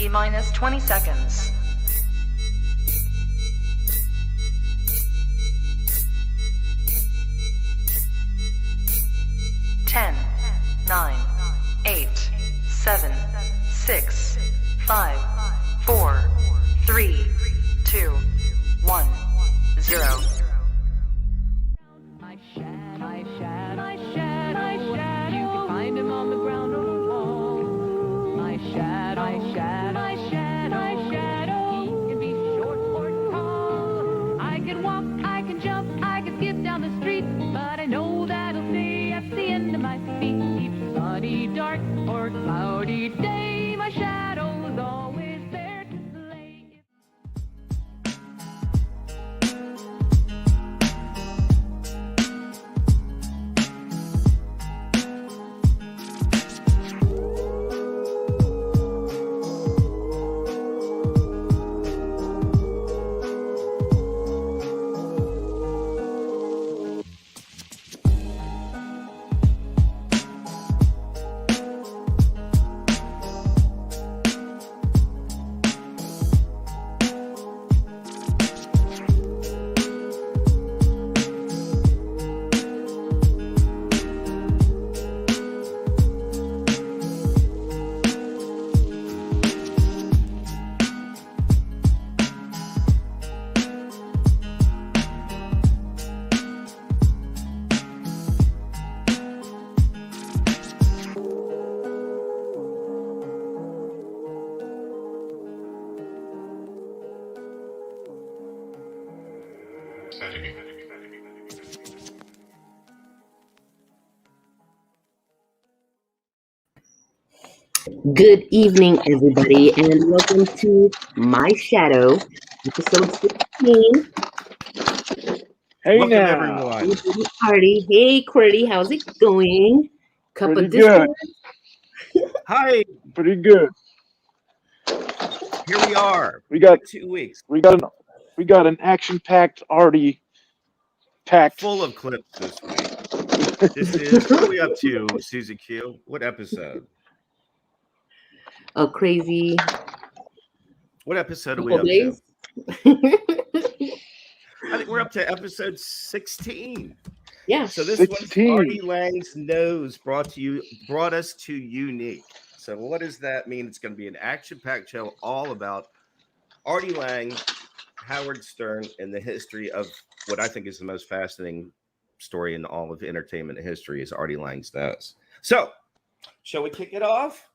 T-minus 20 seconds. 10, 9, 8, 7, 6, 5, 4, 3, 2, 1, 0. You can find him on the ground or the wall. My shadow. He can be short or tall. I can walk, I can jump, I can skip down the street, but I know that he'll stay at the end of my feet. Each sunny, dark, or cloudy day, my shadow is always there to play. Good evening, everybody, and welcome to My Shadow, episode 16. Hey Welcome, now, everyone. Artie. Hey, Qwerty, how's it going? Cup Pretty of Discord? Hi, pretty good. here we are. We got 2 weeks an action-packed Artie packed. full of clips this week. This is what are we up to, Susie Q? What episode? A crazy What episode are we couple up days. to? I think we're up to episode 16. Yeah. So this 16. was Artie Lang's Nose brought us to YewNeek. So what does that mean? It's going to be an action-packed show all about Artie Lang, Howard Stern, and the history of what I think is the most fascinating story in all of entertainment history is Artie Lang's Nose. So, shall we kick it off?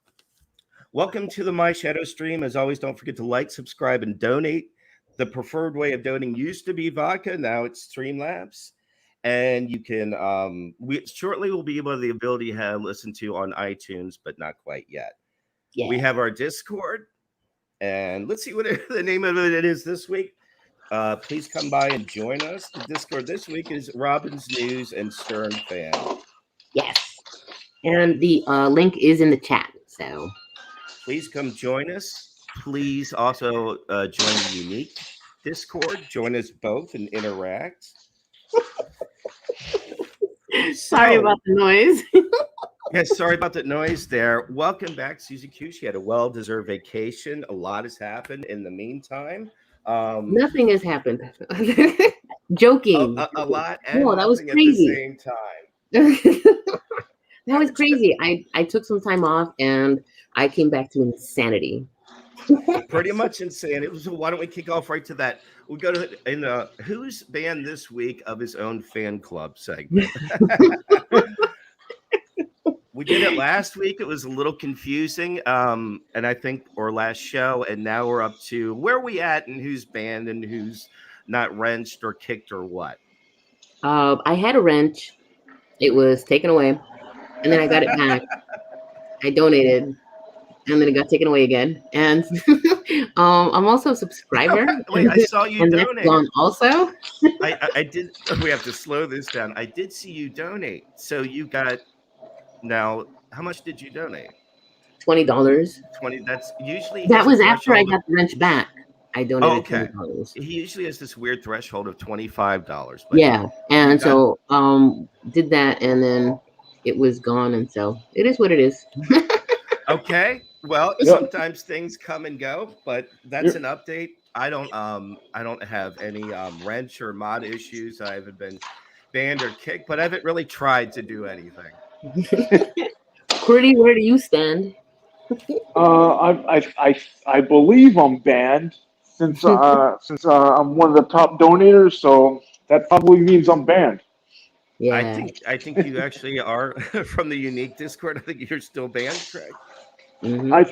Welcome to the My Shadow stream. As always, don't forget to like, subscribe, and donate. The preferred way of donating used to be vodka. Now it's Streamlabs. And you can, we shortly will be able to the ability to listen to on iTunes, but not quite yet. Yeah. We have our Discord. And let's see what the name of it is this week. Please come by and join us. The Discord this week is Robin's News and Stern Fan. Yes. And the link is in the chat. So Please come join us. Please also join the YewNeek Discord. Join us both and interact. sorry about the noise. Yes, sorry about the noise there. Welcome back, Susie Q. She had a well-deserved vacation. A lot has happened in the meantime. Nothing has happened. Joking. A lot. And No, that was nothing crazy. At the same time. That was crazy. I took some time off and I came back to insanity. Pretty much insane. It was. Why don't we kick off right to that? We go to in who's banned this week of his own fan club segment. We did it last week. It was a little confusing, and I think or last show, and now we're up to where are we at and who's banned and who's not wrenched or kicked or what. I had a wrench. It was taken away, and then I got it back. I donated, and then it got taken away again. And I'm also a subscriber. Wait, I saw you and donate. that's gone also. I did. We have to slow this down. I did see you donate. So you got. Now, how much did you donate? $20. 20. That's usually That was after I threshold got the wrench back. I donated okay. $20. He usually has this weird threshold of $25. Yeah, and so did that, and then it was gone, and so it is what it is. Okay. Well, Yep. sometimes things come and go, but that's You're- an update. I don't have any wrench or mod issues. I haven't been banned or kicked, but I haven't really tried to do anything. Pretty, where do you stand? I believe I'm banned since I'm one of the top donators, so that probably means I'm banned. Yeah. I think you actually are from the unique Discord. I think you're still banned, correct?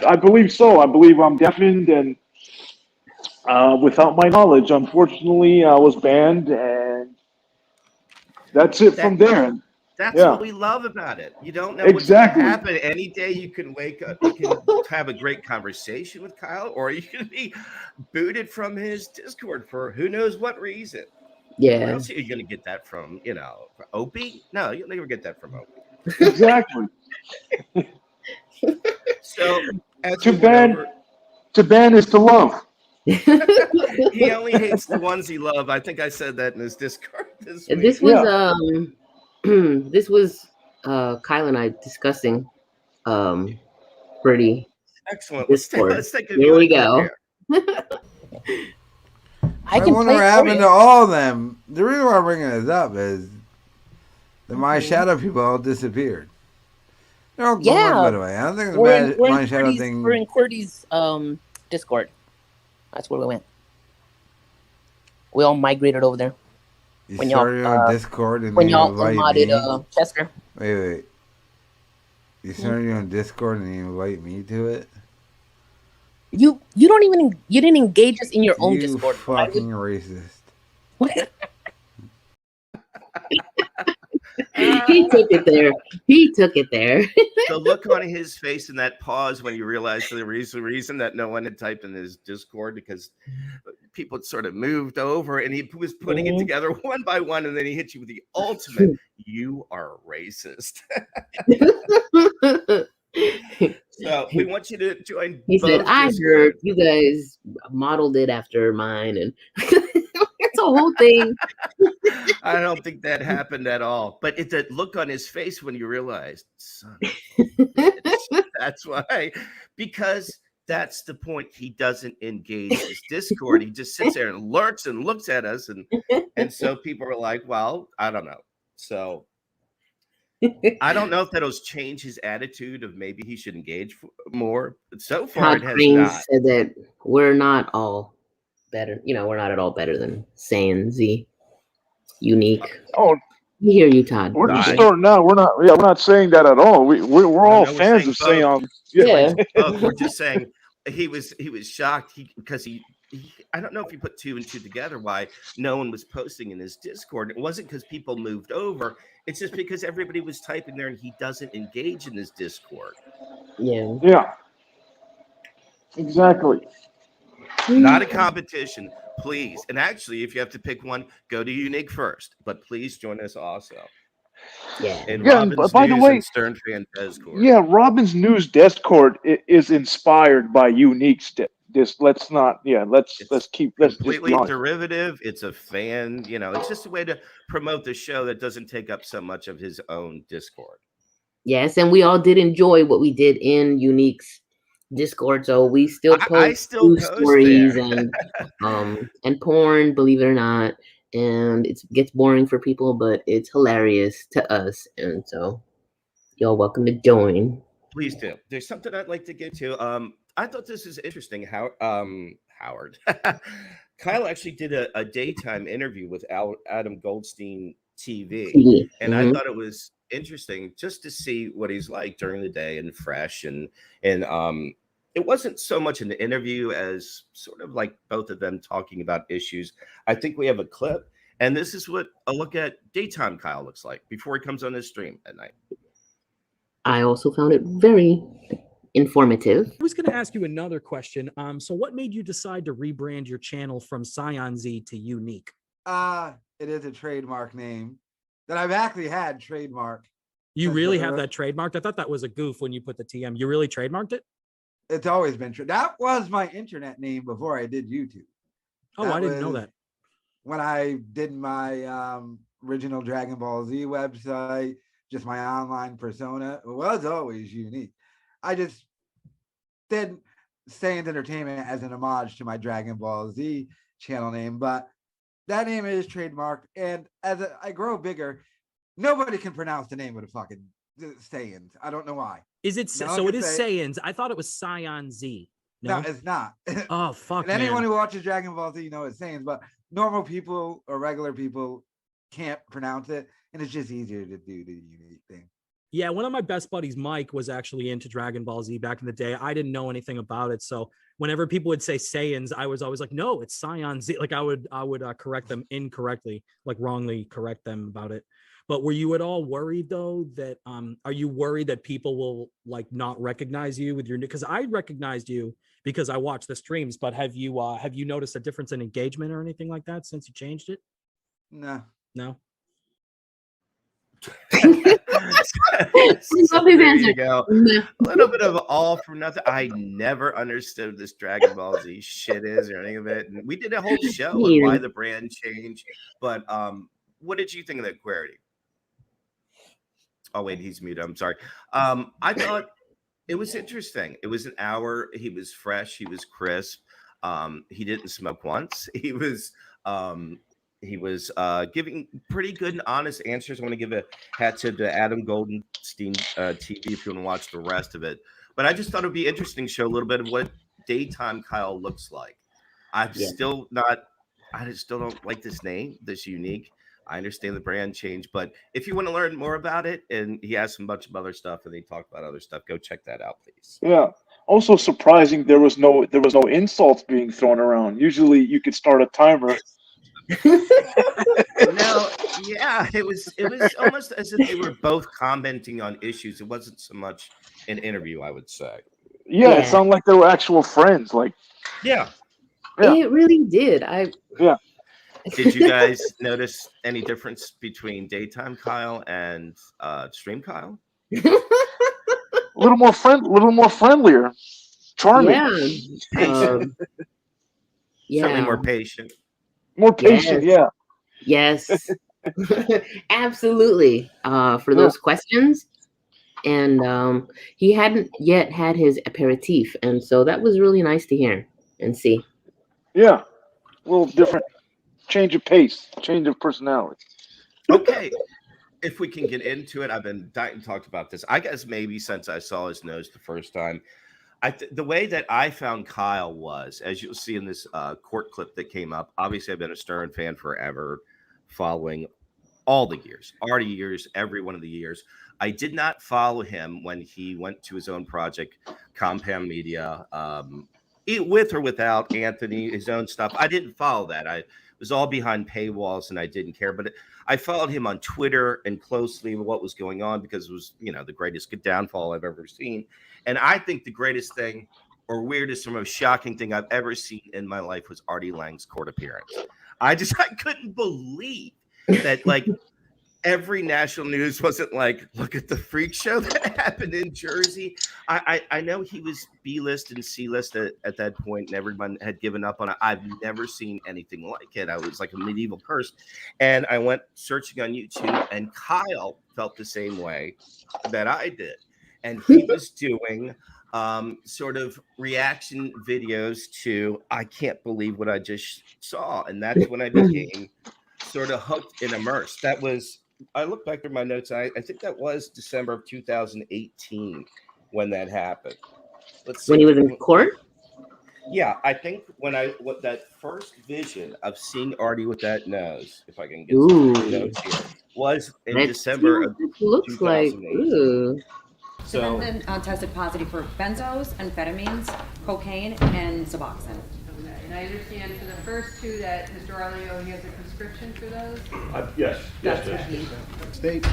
I believe so. I believe I'm deafened, and without my knowledge, unfortunately, I was banned, and that's it That from there. That's what Yeah, we love about it. You don't know what's going to exactly. happen. Any day you can wake up, you can have a great conversation with Kyle, or you can be booted from his Discord for who knows what reason. Where Yeah. else are you going to get that from? Opie? No, you'll never get that from Opie. Exactly. So, as To we went ban, over, to ban is to love. he only hates the ones he loves. I think I said that in his Discord this week. This was Yeah. this was Kyle and I discussing pretty Excellent. Discord. Let's take a Here we viewing clip go. here. I I can wonder play what for happened you. to all of them. The reason why I'm bringing this up is the My Mhm. Shadow people all disappeared. They're all gone, Yeah, by the way. I don't think the we're in My Shadow Qwerty's thing. we're in Qwerty's Discord. That's where we went. We all migrated over there You when y'all started on Discord and when then you y'all invite unmodded me. Chester. Wait. You started on Discord and you invite me to it? You didn't engage us in your own You Discord. Why would- fucking racist. He took it there. He took it there. The look on his face and that pause when you realized the reason that no one had typed in his Discord because people sort of moved over and he was putting it together one by one and then he hit you with the ultimate you are racist. So we want you to join He said, both I heard Discords. you guys modeled it after mine, and it's a whole thing. I don't think that happened at all. But it's that look on his face when you realized, son of a bitch. That's why, because that's the point. He doesn't engage his Discord. He just sits there and lurks and looks at us, and so people are like, well, I don't know. So I don't know if that'll change his attitude of maybe he should engage more. But so far, Todd it has Crane not. said that we're not all better. We're not at all better than Sans Z. YewNeek. Oh, We hear you, Todd. we're just I- starting out. We're not. Yeah, we're not saying that at all. We're all No, we're fans saying of both. Seon. Yeah. We're just saying he was shocked because he I don't know if he put two and two together why no one was posting in his Discord. It wasn't because people moved over. It's just because everybody was typing there and he doesn't engage in his Discord. Yeah. Yeah. Exactly. Not a competition, please. And actually, if you have to pick one, go to YewNeek first. But please join us also Yeah. in Yeah, and Robin's by the News way, and Stern Fan Discord. yeah, Robin's News Discord is inspired by YewNeek's. Let's not. Yeah, let's It's keep. Let's just be completely honest. derivative. It's a fan, it's just a way to promote the show that doesn't take up so much of his own Discord. Yes, and we all did enjoy what we did in YewNeek's Discord, so we still I post still news post stories there. and porn, believe it or not, and it gets boring for people, but it's hilarious to us, and so y'all welcome to join. Please do. There's something I'd like to get to. I thought this is interesting. How Howard Kyle actually did a daytime interview with Adam Goldstein TV, and I thought it was interesting just to see what he's like during the day and fresh and it wasn't so much an interview as sort of like both of them talking about issues. I think we have a clip, and this is what a look at daytime Kyle looks like before he comes on his stream at night. I also found it very informative. I was going to ask you another question. So what made you decide to rebrand your channel from Scion Z to YewNeek? It is a trademark name that I've actually had trademarked. You That's really what- have that trademarked? I thought that was a goof when you put the TM. You really trademarked it? It's always been true. That was my internet name before I did YouTube. Oh, That I didn't know was that. When I did my original Dragon Ball Z website, just my online persona, it was always YewNeek. I just did Saiyans Entertainment as an homage to my Dragon Ball Z channel name, but that name is trademarked. And as I grow bigger, nobody can pronounce the name of the fucking Saiyans. I don't know why. Is it No so? one It can is say Saiyans. I thought it was Scion Z. No, No, it's not. oh fuck, And anyone man. who watches Dragon Ball Z, it's Saiyans, but normal people or regular people can't pronounce it, and it's just easier to do the unique thing. Yeah, one of my best buddies, Mike, was actually into Dragon Ball Z back in the day. I didn't know anything about it, so whenever people would say Saiyans, I was always like, "No, it's Scion Z." Like I would correct them incorrectly, like wrongly correct them about it. But were you at all worried though that are you worried that people will like not recognize you with your new? Because I recognized you because I watched the streams. But have you noticed a difference in engagement or anything like that since you changed it? No. No. So there you go. A little bit of all from nothing. I never understood this Dragon Ball Z shit is or any of it. And we did a whole show on why the brand changed. But what did you think of that query? Oh wait, he's muted. I'm sorry. I thought it was interesting. It was an hour. He was fresh. He was crisp. He didn't smoke once. He was giving pretty good and honest answers. I want to give a hat tip to Adam Goldenstein TV if you want to watch the rest of it. But I just thought it would be interesting to show a little bit of what daytime Kyle looks like. I just still don't like this name, this YewNeek. I understand the brand change, but if you want to learn more about it, and he has some bunch of other stuff, and they talk about other stuff, go check that out, please. Yeah. Also surprising, there was no insults being thrown around. Usually, you could start a timer. No, yeah, it was almost as if they were both commenting on issues. It wasn't so much an interview, I would say. Yeah, it sounded like they were actual friends. Like, yeah. It really did. Did you guys notice any difference between daytime Kyle and stream Kyle? a little more friendlier, charming. Certainly more patient. More patient, Yes. Absolutely. For those questions. And he hadn't yet had his aperitif, and so that was really nice to hear and see. Yeah. A little different. Change of pace, change of personality. Okay. If we can get into it, I've been dying to talk about this. I guess maybe since I saw his nose the first time, the way that I found Kyle was, as you'll see in this court clip that came up, obviously I've been a Stern fan forever, following all the years, Artie years, every one of the years. I did not follow him when he went to his own project, Compound Media, with or without Anthony, his own stuff. I didn't follow that. I was all behind paywalls and I didn't care, but I followed him on Twitter and closely what was going on because it was, the greatest downfall I've ever seen. And I think the greatest thing or weirdest or most shocking thing I've ever seen in my life was Artie Lang's court appearance. I couldn't believe that every national news wasn't like, look at the freak show that happened in Jersey. I know he was B-list and C-list at that point, and everyone had given up on it. I've never seen anything like it. I was like a medieval curse. And I went searching on YouTube, and Kyle felt the same way that I did. And he was doing sort of reaction videos to, I can't believe what I just saw. And that's when I became sort of hooked and immersed. That was, I look back through my notes. I think that was December of 2018 when that happened. Let's see. When he was in court? Yeah, I think what that first vision of seeing Artie with that nose, if I can get some notes here, was in December of 2018. So then tested positive for benzos, amphetamines, cocaine, and Suboxone. Okay, and I understand for the first two that Mr. Arleo, he has a prescription for those? Yes. That's what he. The state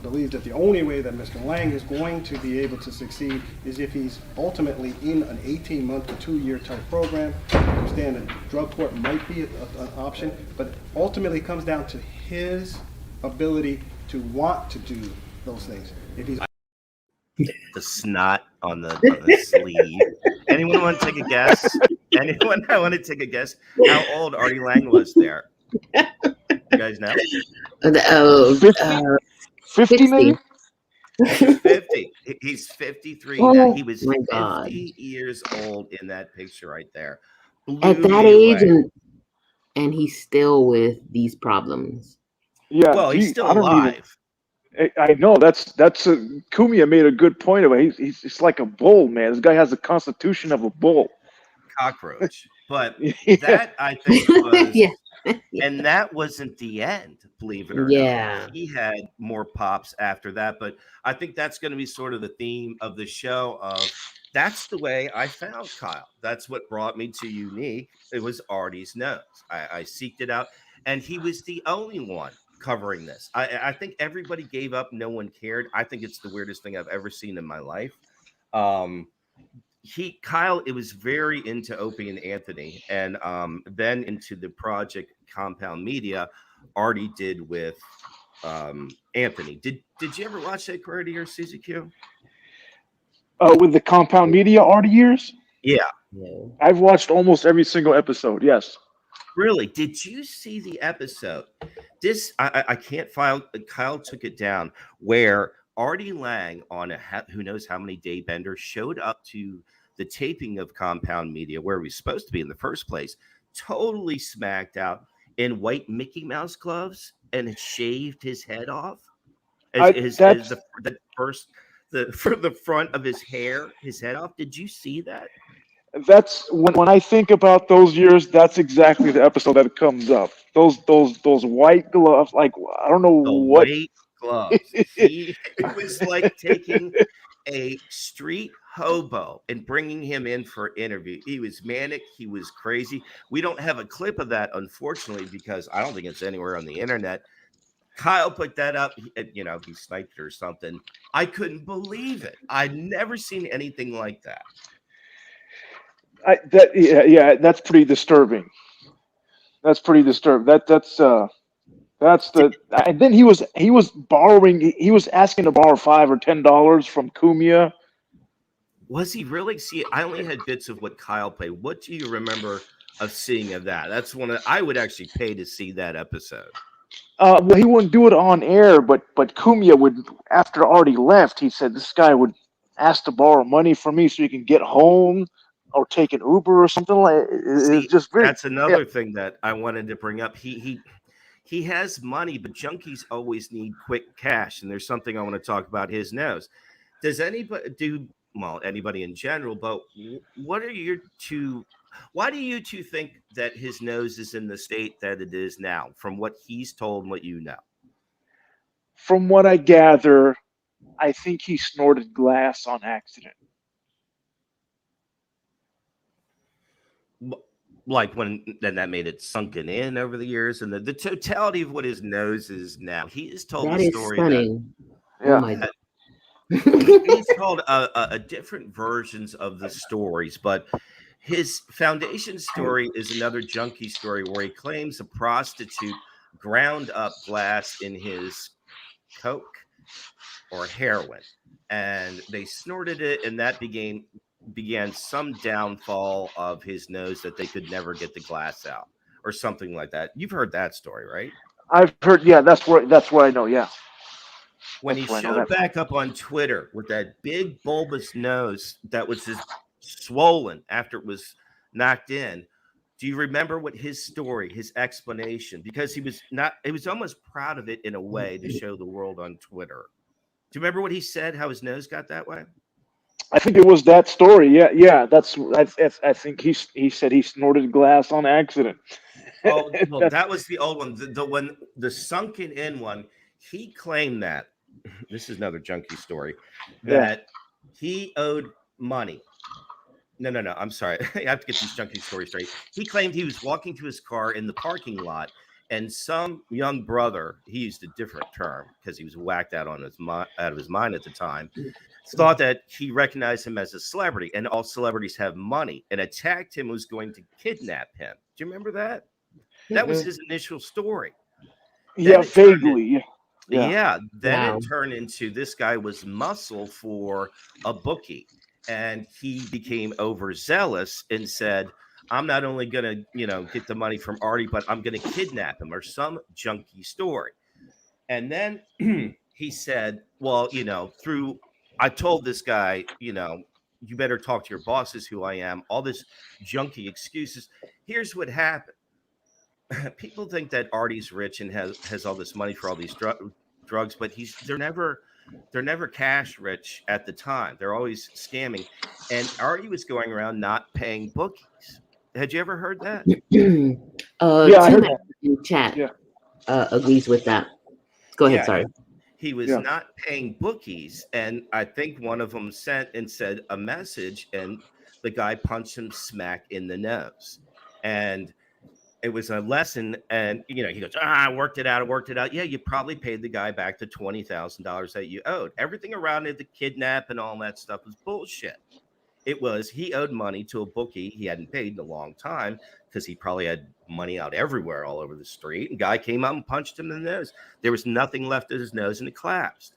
believes that the only way that Mr. Lang is going to be able to succeed is if he's ultimately in an 18-month to 2-year type program. I understand that drug court might be an option, but ultimately it comes down to his ability to want to do those things. If he's the snot on the sleeve. Anyone want to take a guess? Anyone want to take a guess how old Artie Lang was there? You guys know? 50 maybe? He's 50. He's 53 now. Oh He was my God. 50 years old in that picture right there. Blew At that me age, away. and he's still with these problems. Yeah, Well, he's still I don't even. alive. I know that's a Kumia made a good point of it. He's like a bull, man. This guy has the constitution of a bull. Cockroach. But Yeah. that, I think, was, Yeah. and that wasn't the end, believe it or not. Yeah. He had more pops after that. But I think that's going to be sort of the theme of the show of that's the way I found Kyle. That's what brought me to YewNeek. It was Artie's nose. I seeked it out, and he was the only one covering this. I think everybody gave up. No one cared. I think it's the weirdest thing I've ever seen in my life. Kyle, it was very into Opie and Anthony, and then into the project Compound Media. Artie did with Anthony. Did you ever watch that Karate or CZQ? With the Compound Media art years, Yeah, No. I've watched almost every single episode. Yes. really. Did you see the episode? This I can't file. Kyle took it down where Artie Lang on who knows how many day bender showed up to the taping of Compound Media where he was supposed to be in the first place, totally smacked out in white Mickey Mouse gloves and had shaved his head off. As for the front of his hair, his head off. Did you see that? That's when I think about those years. That's exactly the episode that comes up. Those white gloves. Like I don't know The what. white gloves. It was like taking a street hobo and bringing him in for an interview. He was manic. He was crazy. We don't have a clip of that, unfortunately, because I don't think it's anywhere on the internet. Kyle put that up. He sniped it or something. I couldn't believe it. I'd never seen anything like that. Yeah, that's pretty disturbing. That's pretty disturbing. That's the and then he was borrowing. He was asking to borrow $5 or $10 from Kumia. Was he really? See, I only had bits of what Kyle played. What do you remember of seeing of that? That's one I would actually pay to see that episode. Well, he wouldn't do it on air, but Kumia would. After Artie left, he said this guy would ask to borrow money from me so he can get home or take an Uber or something like. It's just very. That's another thing that I wanted to bring up. He has money, but junkies always need quick cash, and there's something I want to talk about his nose. Does anybody in general, but what are your two? Why do you two think that his nose is in the state that it is now, from what he's told and what you know? From what I gather, I think he snorted glass on accident. Like then that made it sunken in over the years, and the totality of what his nose is now. He has told That the is story stunning. Yeah. Oh my God. he's told a different versions of the stories, but his foundation story is another junkie story where he claims a prostitute ground up glass in his coke or heroin, and they snorted it, and that began some downfall of his nose that they could never get the glass out or something like that. You've heard that story, right? I've heard. Yeah, that's where I know. Yeah. When he showed back up on Twitter with that big bulbous nose that was just swollen after it was knocked in, do you remember what his story, his explanation? Because he was almost proud of it in a way to show the world on Twitter. Do you remember what he said, how his nose got that way? I think it was that story. Yeah. I think he said he snorted glass on accident. Oh, well, that was the old one. The sunken in one. He claimed that. This is another junkie story that he owed money. No. I'm sorry. I have to get these junkie stories straight. He claimed he was walking to his car in the parking lot, and some young brother, he used a different term because he was whacked out of his mind at the time, thought that he recognized him as a celebrity, and all celebrities have money, and attacked him, was going to kidnap him. Do you remember that? That was his initial story. Yeah, vaguely. Yeah. Then it turned into this guy was muscle for a bookie, and he became overzealous and said, I'm not only going to, get the money from Artie, but I'm going to kidnap him, or some junky story. And then he said, well, I told this guy, you better talk to your bosses who I am, all this junky excuses. Here's what happened. People think that Artie's rich and has all this money for all these drugs, but they're never cash rich at the time. They're always scamming. And Artie was going around not paying bookies. Had you ever heard that? Yeah, I heard that. In chat Yeah. agrees with that. Go ahead. Yeah, Sorry. he was not paying bookies, and I think one of them sent and said a message, and the guy punched him smack in the nose. And it was a lesson, and he goes, I worked it out. Yeah, you probably paid the guy back the $20,000 that you owed. Everything around it, the kidnap and all that stuff, was bullshit. It was, he owed money to a bookie he hadn't paid in a long time because he probably had money out everywhere all over the street. And guy came up and punched him in the nose. There was nothing left of his nose, and it collapsed.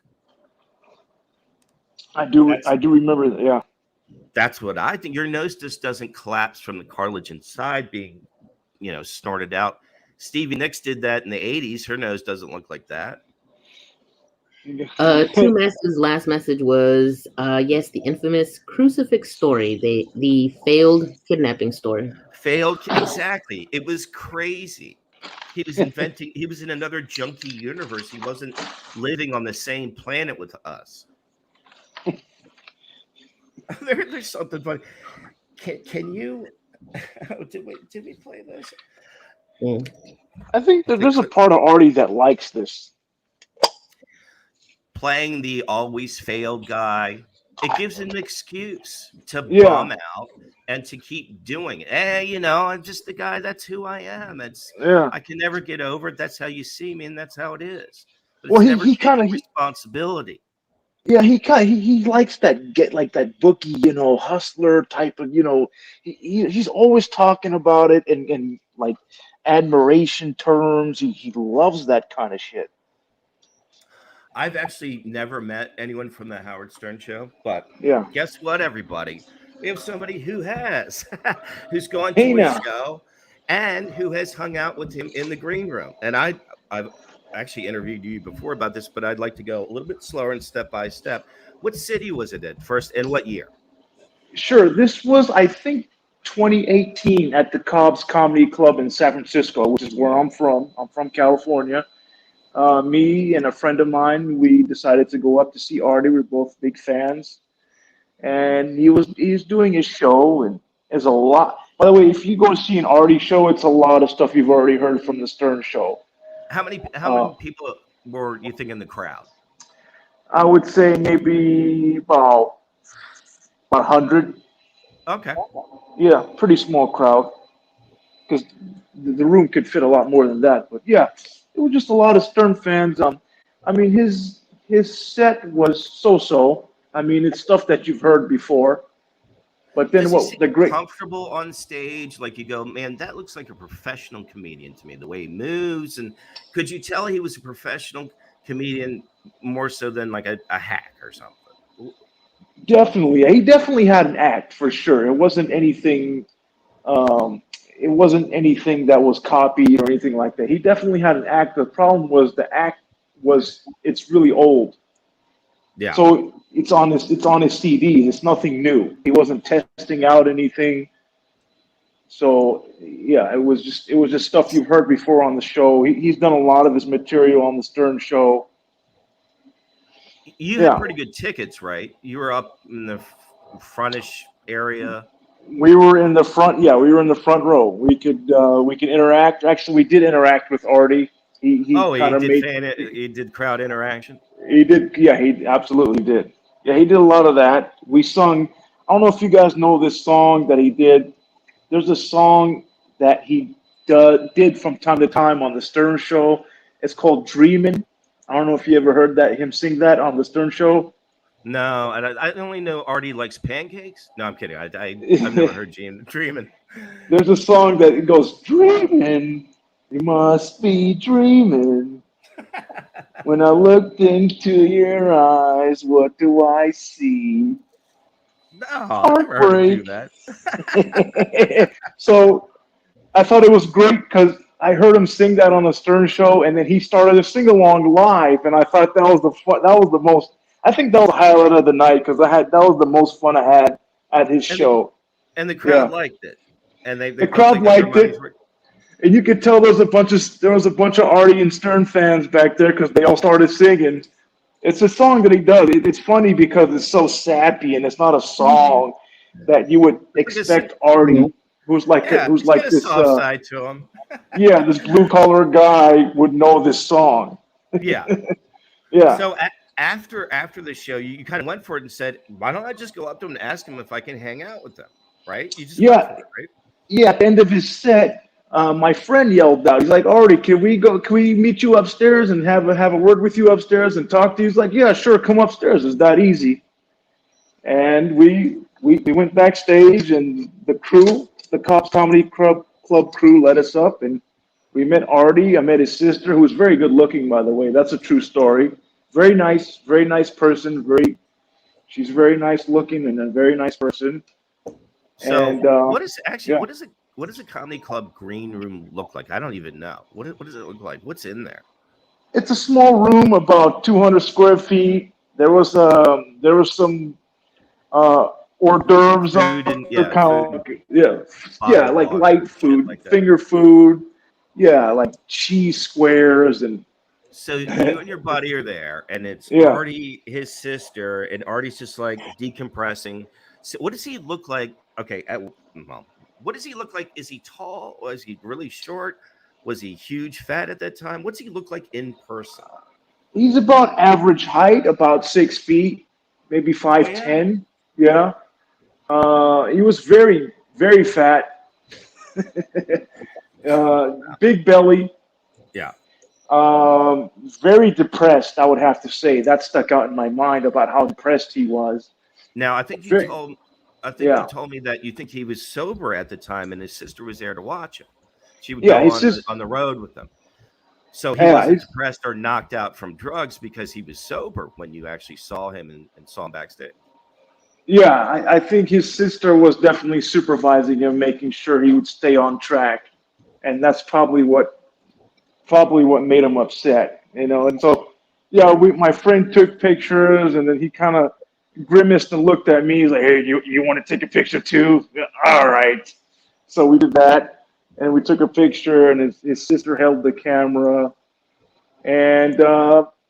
I do remember that. Yeah. That's what I think. Your nose just doesn't collapse from the cartilage inside being snorted out. Stevie Nicks did that in the 80s. Her nose doesn't look like that. Two Masters' last message was, yes, the infamous crucifix story, the failed kidnapping story. Exactly. It was crazy. He was he was in another junky universe. He wasn't living on the same planet with us. There's something funny. Can you did we play this? I think that there's a part of Artie that likes this. Playing the always failed guy, it gives him an excuse to bum out and to keep doing it. Hey, I'm just the guy. That's who I am. I can never get over it. That's how you see me, and that's how it is. But he kind of responsibility. Yeah, he likes that bookie, hustler type of, he's always talking about it in like admiration terms. He loves that kind of shit. I've actually never met anyone from the Howard Stern show, but guess what, everybody? We have somebody who has, who's gone to his show and who has hung out with him in the green room. And I've actually interviewed you before about this, but I'd like to go a little bit slower and step by step. What city was it in first, and what year? Sure. This was, I think, 2018 at the Cobb's Comedy Club in San Francisco, which is where I'm from. I'm from California. Me and a friend of mine, we decided to go up to see Artie. We're both big fans. And he was doing his show, and there's a lot. By the way, if you go to see an Artie show, it's a lot of stuff you've already heard from the Stern show. How many people were you think in the crowd? I would say maybe about 100. Okay. Yeah, pretty small crowd. Because the room could fit a lot more than that. But yeah, it was just a lot of Stern fans. I mean, his set was so-so. I mean, it's stuff that you've heard before. But then comfortable on stage, like you go, man, that looks like a professional comedian to me, the way he moves. And could you tell he was a professional comedian more so than like a hack or something? Definitely. He definitely had an act for sure. It wasn't anything that was copied or anything like that. He definitely had an act. The problem was it's really old. Yeah. So it's on his CD. It's nothing new. He wasn't testing out anything. So yeah, it was just stuff you've heard before on the show. He's done a lot of his material on the Stern show. You had pretty good tickets, right? You were up in the frontish area. We were in the front. Yeah, we were in the front row. We could interact. Actually, we did interact with Artie. He did crowd interaction. He did. Yeah, he absolutely did. Yeah, he did a lot of that. We sung. I don't know if you guys know this song that he did. There's a song that he did from time to time on the Stern show. It's called "Dreamin'." I don't know if you ever heard him sing that on the Stern show. No, and I only know Artie likes pancakes. No, I'm kidding. I've never heard "Dreamin'." There's a song that goes, "Dreamin', you must be dreaming. When I looked into your eyes, what do I see?" No, I've never heard him do that. So I thought it was great because I heard him sing that on the Stern Show, and then he started to sing along live, and I thought that was the fun. That was the most. I think that was the highlight of the night because that was the most fun I had at his show. And the crowd liked it, and they the crowd liked it, and you could tell there was a bunch of Artie and Stern fans back there because they all started singing. It's a song that he does. It's funny because it's so sappy, and it's not a song that you would expect Artie, who's like this soft side to him. Yeah, this blue collar guy would know this song. Yeah. Yeah. So after the show, you kind of went for it and said, "Why don't I just go up to him and ask him if I can hang out with them?" Right? You just went for it, right? Yeah. At the end of his set, my friend yelled out. He's like, "Artie, can we meet you upstairs and have a word with you upstairs and talk to you?" He's like, "Yeah, sure, come upstairs. It's that easy." And we went backstage, and the crew, the Cops Comedy Club crew, let us up, and we met Artie. I met his sister, who was very good looking, by the way. That's a true story. Very nice person. She's very nice looking and a very nice person. So, and, what does a comedy club green room look like? I don't even know. What does it look like? What's in there? It's a small room, about 200 square feet. There was some hors d'oeuvres on the counter. Yeah, like light food, like finger food. Yeah, like cheese squares and. So you and your buddy are there, and it's Artie, his sister, and Artie's just like decompressing. So what does he look like? Okay, what does he look like? Is he tall? Was he really short? Was he huge, fat at that time? What's he look like in person? He's about average height, about 6 feet, maybe 5'10". Yeah. He was very, very fat. Big belly. Yeah. Very depressed, I would have to say. That stuck out in my mind about how depressed he was. Now, I think you told me that you think he was sober at the time, and his sister was there to watch him. She would go on the road with them. So he wasn't depressed or knocked out from drugs because he was sober when you actually saw him and saw him backstage. Yeah, I think his sister was definitely supervising him, making sure he would stay on track, and that's probably what made him upset, you know. And so, my friend took pictures, and then he kind of grimaced and looked at me. He's like, "Hey, you want to take a picture too?" All right. So we did that, and we took a picture, and his sister held the camera, and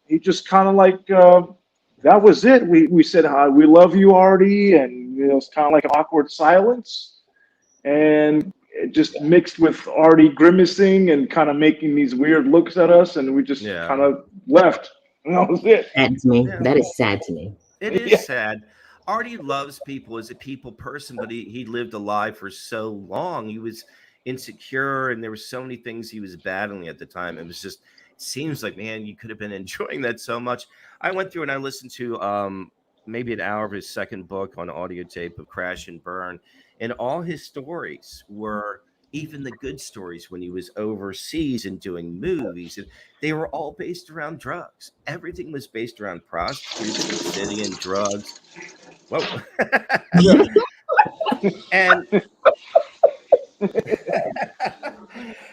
he just kind of like. That was it. We said, "Hi, we love you, Artie," and it's kind of like an awkward silence, and it just mixed with Artie grimacing and kind of making these weird looks at us, and we just kind of left, and that was it. Sad to me. That is sad to me. It is sad. Artie loves people as a people person, but he lived a lie for so long. He was insecure, and there were so many things he was battling at the time. It was just. Seems like, man, you could have been enjoying that so much. I went through and I listened to maybe an hour of his second book on audio tape of Crash and Burn, and all his stories were even the good stories when he was overseas and doing movies, and they were all based around drugs. Everything was based around prostitution, city, and drugs. Whoa. And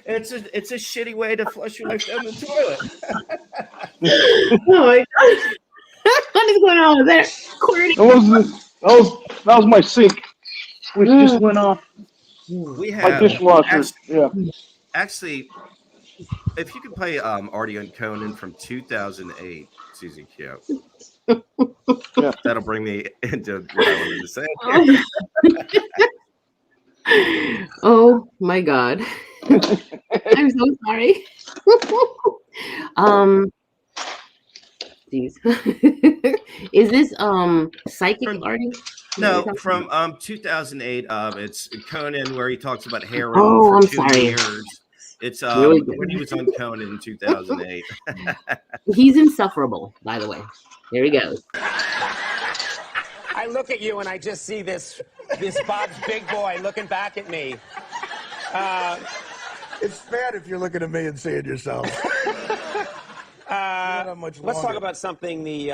it's a shitty way to flush your life down the toilet. Oh my gosh. What is going on with there? That was my sink, which just went off. We have my dishwasher. Actually, if you could play Artie and Conan from 2008, Susie Q. That'll bring me into what I wanted to say. Oh my God. I'm so sorry. Geez. Is this psychic Artie? No, from 2008. It's Conan where he talks about heroin for I'm 2 sorry. years. It's really when he was on Conan in 2008. He's insufferable, by the way. Here he goes. I look at you and I just see this Bob's big boy looking back at me. It's bad if you're looking at me and seeing yourself. Let's talk about something the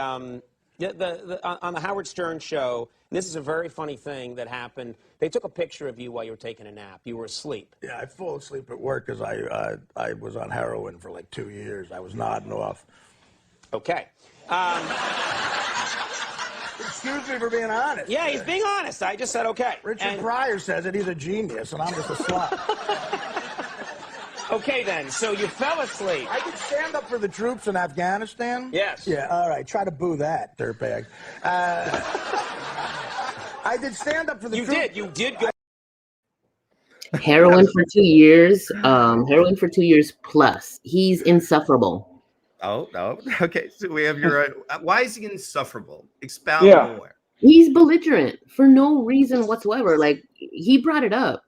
On the Howard Stern show, this is a very funny thing that happened. They took a picture of you while you were taking a nap. You were asleep. Yeah, I fall asleep at work because I was on heroin for like 2 years. I was nodding off. Okay. Excuse me for being honest. Yeah, he's being honest. I just said okay. Richard Pryor says that he's a genius, and I'm just a slut. Okay, then. So you fell asleep. I could stand up for the troops in Afghanistan. Yes. Yeah, all right. Try to boo that, dirtbag. I did stand up for the troops. You did go. Heroin for 2 years. Heroin for 2 years plus. He's insufferable. Oh, no. Okay, so we have your. Why is he insufferable? Expound more. He's belligerent for no reason whatsoever. Like, he brought it up.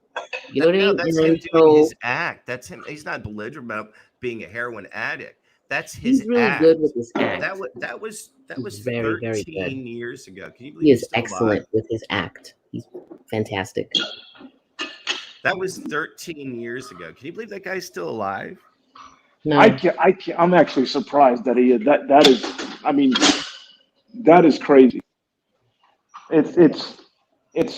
You know what I mean? That's him doing his act. That's him. He's not belligerent about being a heroin addict. That's his He's really act. good with his act. That was very, 13 very good. years ago. Can you believe He is he's still excellent alive? with his act. He's fantastic. That was 13 years ago. Can you believe that guy's still alive? No. I'm actually surprised that he that is. I mean, that is crazy. It's.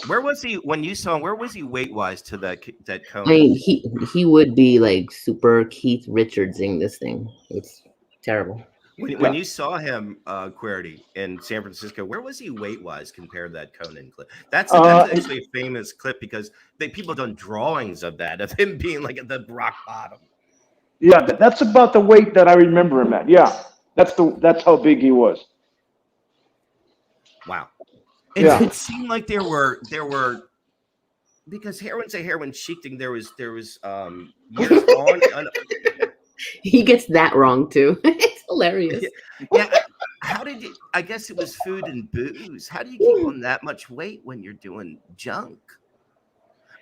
Where was he when you saw him? Where was he weight wise to that cone? I mean, he would be like super Keith Richardsing this thing. It's terrible. When you saw him, QWERTY, in San Francisco, where was he weight wise compared to that Conan clip? That's actually a famous clip because people done drawings of that, of him being like at the rock bottom. Yeah, that's about the weight that I remember him at. Yeah, that's how big he was. Wow. It seemed like there were because heroin's a heroin chic thing. There was years on. He gets that wrong too. It's hilarious. Yeah. How did you? I guess it was food and booze. How do you keep on that much weight when you're doing junk?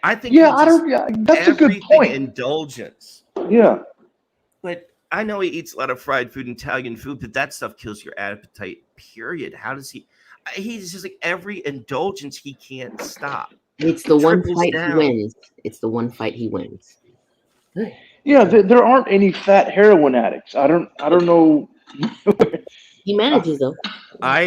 I think. Yeah, I don't. Yeah, that's a good point. Indulgence. Yeah. But I know he eats a lot of fried food, Italian food, but that stuff kills your appetite. Period. How does he? He's just like every indulgence he can't stop. It's the one fight he wins. It's the one fight he wins. Yeah, there aren't any fat heroin addicts. I don't know. He manages though. I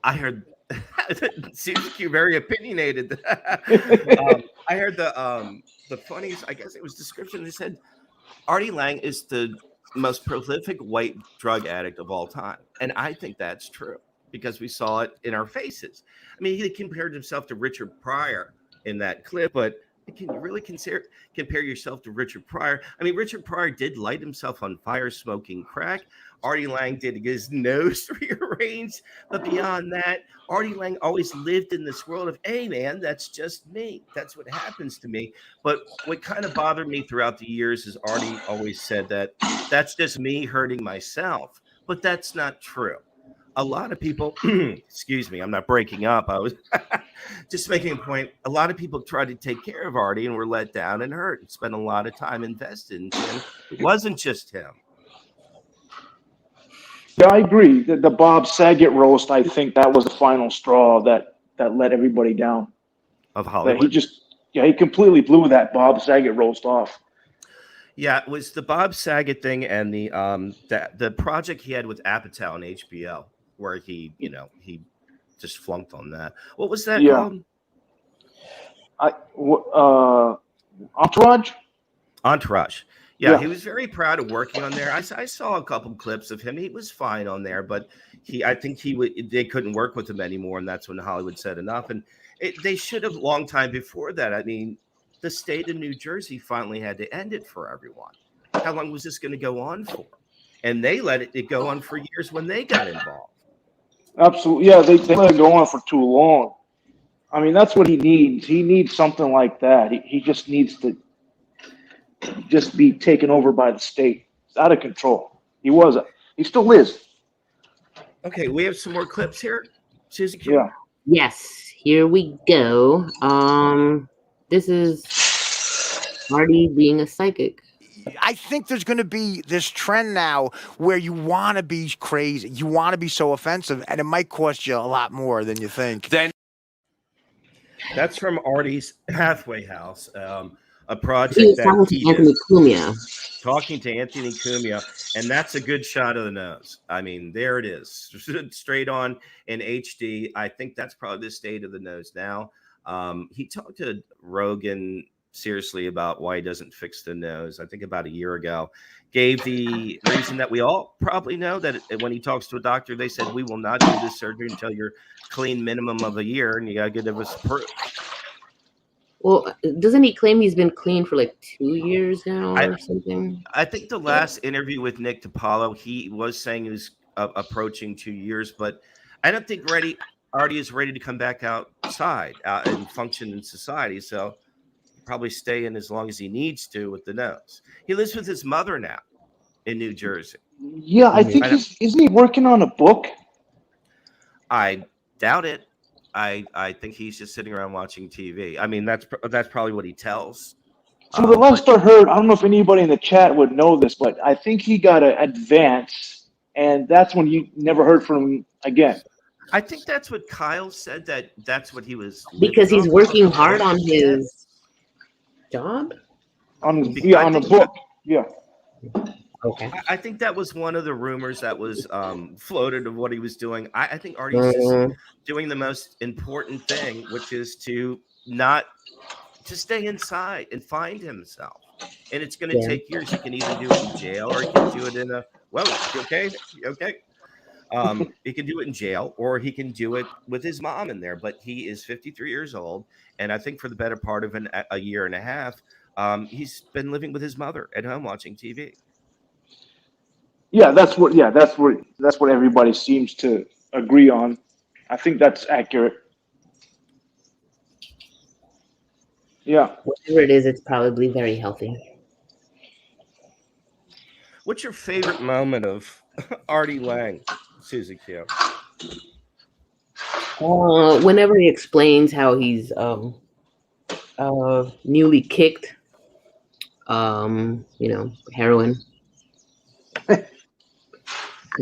heard CQ very opinionated. I heard the funniest. I guess it was description. They said Artie Lang is the most prolific white drug addict of all time, and I think that's true because we saw it in our faces. I mean, he compared himself to Richard Pryor in that clip, but can you really compare yourself to Richard Pryor? I mean, Richard Pryor did light himself on fire smoking crack. Artie Lang did get his nose rearranged. But beyond that, Artie Lang always lived in this world of, hey, man, that's just me. That's what happens to me. But what kind of bothered me throughout the years is Artie always said that that's just me hurting myself. But that's not true. A lot of people, excuse me, I'm not breaking up. I was just making a point. A lot of people tried to take care of Artie and were let down and hurt and spent a lot of time invested in him. It wasn't just him. Yeah, I agree. The Bob Saget roast, I think that was the final straw that let everybody down. Of Hollywood? He completely blew that Bob Saget roast off. Yeah, it was the Bob Saget thing and the project he had with Apatow on HBO, where he just flunked on that. What was that called? Entourage? Entourage. Yeah, he was very proud of working on there. I saw a couple clips of him. He was fine on there, but I think they couldn't work with him anymore, and that's when Hollywood said enough. And they should have long time before that. I mean, the state of New Jersey finally had to end it for everyone. How long was this going to go on for? And they let it go on for years when they got involved. Absolutely. Yeah, they let it go on for too long. I mean, that's what he needs. He needs something like that. He just needs to just be taken over by the state. It's out of control. He still is. Okay, we have some more clips here. Susie Q. Yeah. Yes, here we go. This is Artie being a psychic. I think there's going to be this trend now where you want to be crazy. You want to be so offensive, and it might cost you a lot more than you think. That's from Artie's halfway house. a He project was that talking he to Anthony is Cumia. talking to Anthony Cumia, and that's a good shot of the nose. I mean, there it is, straight on in HD. I think that's probably the state of the nose now. He talked to Rogan seriously about why he doesn't fix the nose. I think about a year ago, gave the reason that we all probably know, that when he talks to a doctor, they said, we will not do this surgery until you're clean minimum of a year, and you got to give us proof. Well, doesn't he claim he's been clean for like 2 years now or something? I think the last interview with Nick DiPaolo, he was saying he was approaching 2 years, but I don't think Artie is ready to come back outside and function in society. So he'll probably stay in as long as he needs to with the nose. He lives with his mother now in New Jersey. Yeah, I think isn't he working on a book? I doubt it. I think he's just sitting around watching TV. I mean, that's probably what he tells. So the last I heard, I don't know if anybody in the chat would know this, but I think he got an advance, and that's when you never heard from him again. I think that's what Kyle said, that's what he was Because he's living working off of. hard on his job? On a book. Yeah. Okay. I think that was one of the rumors that was floated of what he was doing. I think Artie's just doing the most important thing, which is to stay inside and find himself. And it's going to take years. He can either do it in jail, or he can do it in a okay. He can do it in jail, or he can do it with his mom in there. But he is 53 years old, and I think for the better part of a year and a half, he's been living with his mother at home watching TV. Yeah, that's what everybody seems to agree on. I think that's accurate. Yeah. Whatever it is, it's probably very healthy. What's your favorite moment of Artie Lang, Susie Q? Whenever he explains how he's newly kicked, heroin.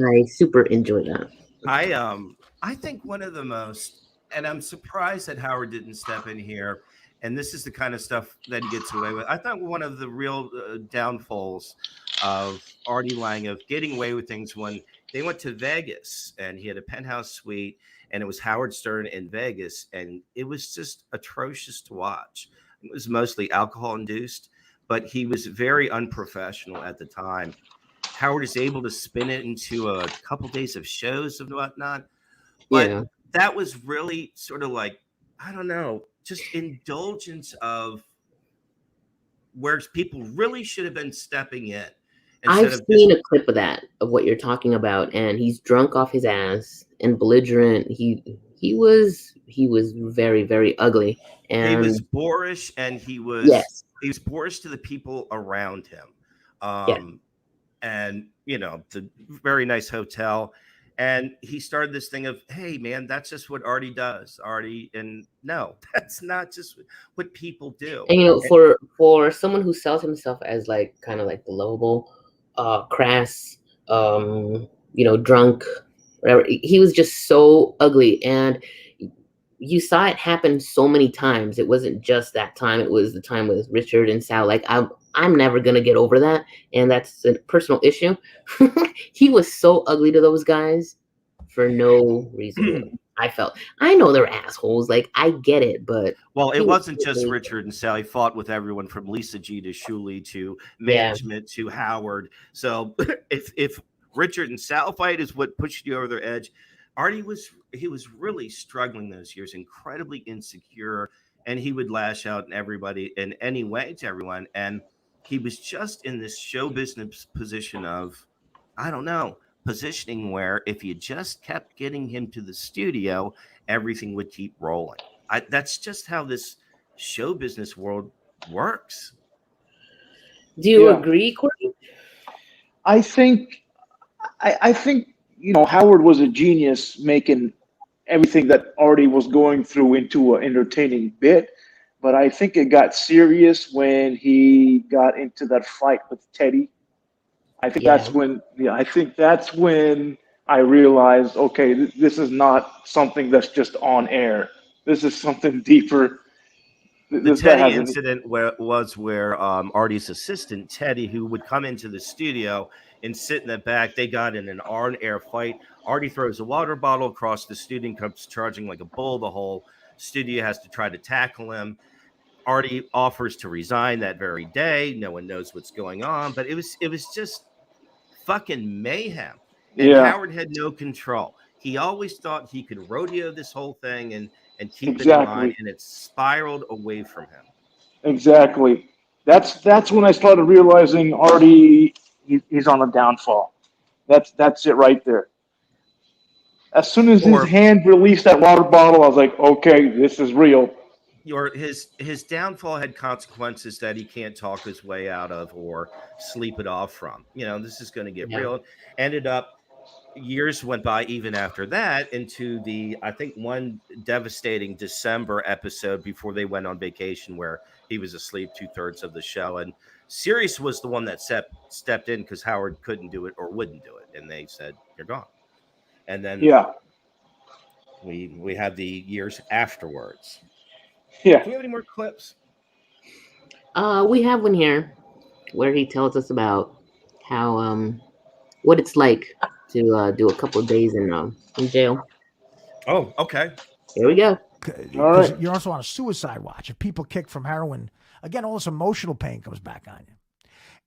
I super enjoy that. I think one of the most, and I'm surprised that Howard didn't step in here, and this is the kind of stuff that he gets away with. I thought one of the real downfalls of Artie Lang of getting away with things when they went to Vegas and he had a penthouse suite, and it was Howard Stern in Vegas, and it was just atrocious to watch. It was mostly alcohol induced, but he was very unprofessional at the time. Howard is able to spin it into a couple days of shows and whatnot. But that was really sort of like, I don't know, just indulgence of where people really should have been stepping in. I've seen a clip of that, of what you're talking about, and he's drunk off his ass and belligerent. He was very, very ugly. And he was boorish, and he was boorish to the people around him. And the very nice hotel. And he started this thing of, hey, man, that's just what Artie does. Artie, and no, that's not just what people do. And for someone who sells himself as like kind of like the lovable, crass, drunk, whatever, he was just so ugly. And you saw it happen so many times. It wasn't just that time. It was the time with Richard and Sal. Like I'm never gonna get over that, and that's a personal issue. He was so ugly to those guys for no reason. I know they're assholes. Like I get it, but it wasn't just Richard and Sal. He fought with everyone from Lisa G to Shuley to management to Howard. So if Richard and Sal fight is what pushed you over their edge, Artie was really struggling those years, incredibly insecure, and he would lash out in everybody in any way to everyone. And he was just in this show business position of, I don't know, positioning where if you just kept getting him to the studio, everything would keep rolling. That's just how this show business world works. Do you agree, Courtney? I think Howard was a genius making everything that Artie was going through into an entertaining bit. But I think it got serious when he got into that fight with Teddy. I think that's when I realized, okay, this is not something that's just on air. This is something deeper. The This guy Teddy hasn't. incident was where Artie's assistant, Teddy, who would come into the studio and sit in the back, they got in an on-air fight. Artie throws a water bottle across the studio and comes charging like a bull. The whole studio has to try to tackle him. Artie offers to resign that very day. No one knows what's going on, but it was just fucking mayhem. And Yeah. Howard had no control. He always thought he could rodeo this whole thing and keep it in Exactly. line, and it spiraled away from him. Exactly. That's when I started realizing Artie, he's on a downfall. That's it right there. As soon as his hand released that water bottle, I was like, okay, this is real. His downfall had consequences that he can't talk his way out of or sleep it off from. This is going to get real. Ended up, years went by even after that into I think one devastating December episode before they went on vacation where he was asleep 2/3 of the show. And Sirius was the one that stepped in because Howard couldn't do it or wouldn't do it. And they said, you're gone. And then we had the years afterwards. Yeah. Do we have any more clips? We have one here where he tells us about how what it's like to do a couple of days in jail. Oh, okay. Here we go. All right. You're also on a suicide watch. If people kick from heroin, again, all this emotional pain comes back on you.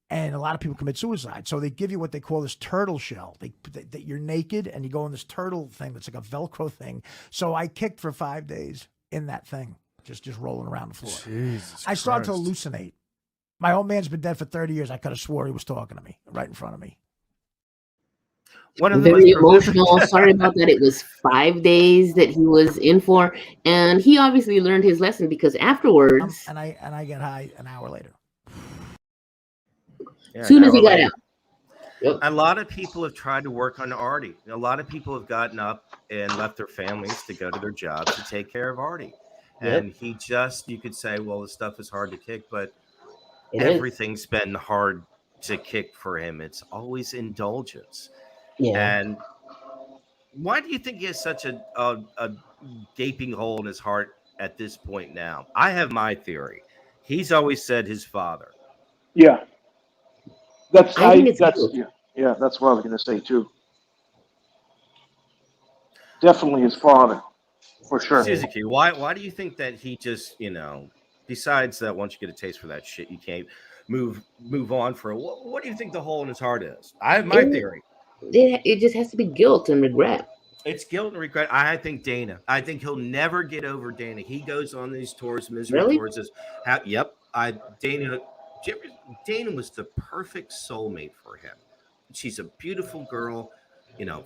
And a lot of people commit suicide. So they give you what they call this turtle shell. That you're naked and you go in this turtle thing that's like a Velcro thing. So I kicked for 5 days in that thing, just rolling around the floor. Jesus I started to Christ. hallucinate. My old man's been dead for 30 years. I could have swore he was talking to me right in front of me. Very emotional. Sorry about that. It was 5 days that he was in for, and he obviously learned his lesson because afterwards, and I get high an hour later. Yeah, soon as he got out. Yep. A lot of people have tried to work on Artie. A lot of people have gotten up and left their families to go to their jobs to take care of Artie. Yep. And he just, you could say, well, the stuff is hard to kick, but everything's been hard to kick for him. It's always indulgence. Yeah. And why do you think he has such a gaping hole in his heart at this point now? I have my theory. He's always said his father. Yeah. That's what I was going to say too. Definitely his father, for sure. Suzuki, why do you think that he just, besides that once you get a taste for that shit, you can't move on for it? What do you think the hole in his heart is? I have my theory. It just has to be guilt and regret. It's guilt and regret. I think Dana. I think he'll never get over Dana. He goes on these tours, misery tours. Dana was the perfect soulmate for him. She's a beautiful girl,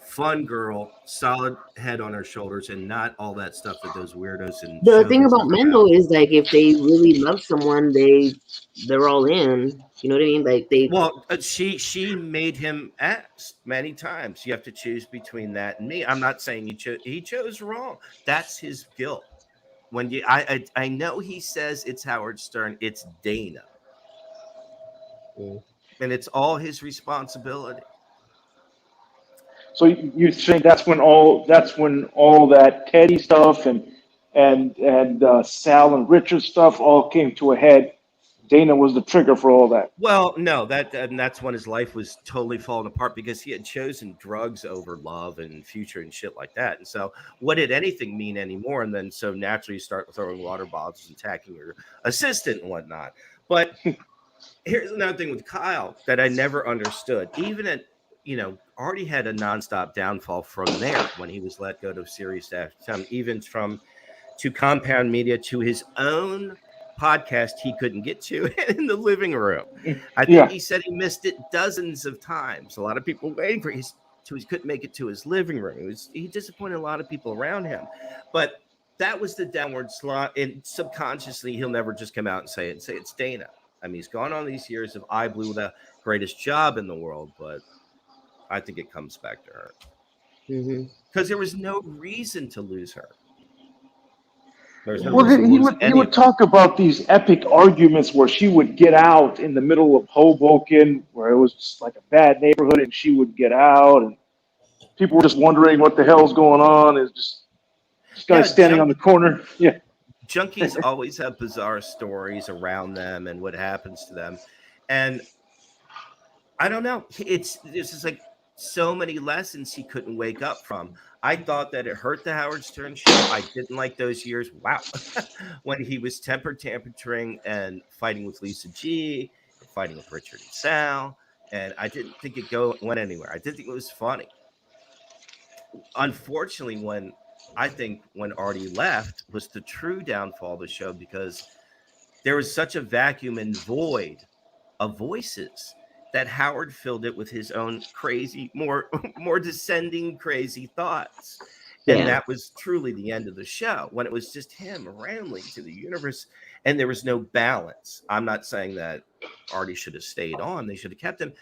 fun girl, solid head on her shoulders, and not all that stuff that those weirdos and the thing about men though is like if they really love someone, they're all in. You know what I mean? Like she made him ask many times. You have to choose between that and me. I'm not saying he chose wrong. That's his guilt. When I know he says it's Howard Stern, it's Dana. And it's all his responsibility. So you think that's when all that Teddy stuff and Sal and Richard stuff all came to a head. Dana was the trigger for all that. Well, no, that's when his life was totally falling apart because he had chosen drugs over love and future and shit like that. And so what did anything mean anymore? And then so naturally you start throwing water bottles and attacking your assistant and whatnot. But here's another thing with Kyle that I never understood. Even at, Artie had a nonstop downfall from there when he was let go to Sirius XM, even to Compound Media, to his own podcast he couldn't get to in the living room. I think he said he missed it dozens of times. A lot of people waiting for he couldn't make it to his living room. He disappointed a lot of people around him. But that was the downward slot, and subconsciously he'll never just come out and say it's Dana. I mean, he's gone on these years of I blew the greatest job in the world, but I think it comes back to her. Because there was no reason to lose her. He would talk about these epic arguments where she would get out in the middle of Hoboken, where it was just like a bad neighborhood, and she would get out, and people were just wondering what the hell's going on. It's just this guy standing on the corner. Yeah. junkies always have bizarre stories around them and what happens to them. And I don't know. This is like so many lessons he couldn't wake up from. I thought that it hurt the Howard Stern show. I didn't like those years. Wow. When he was temper tampering and fighting with Lisa G, and fighting with Richard and Sal. And I didn't think went anywhere. I didn't think it was funny. Unfortunately, when Artie left was the true downfall of the show, because there was such a vacuum and void of voices that Howard filled it with his own crazy, more descending crazy thoughts. And Yeah. that was truly the end of the show, when it was just him rambling to the universe and there was no balance. I'm not saying that Artie should have stayed on. They should have kept him,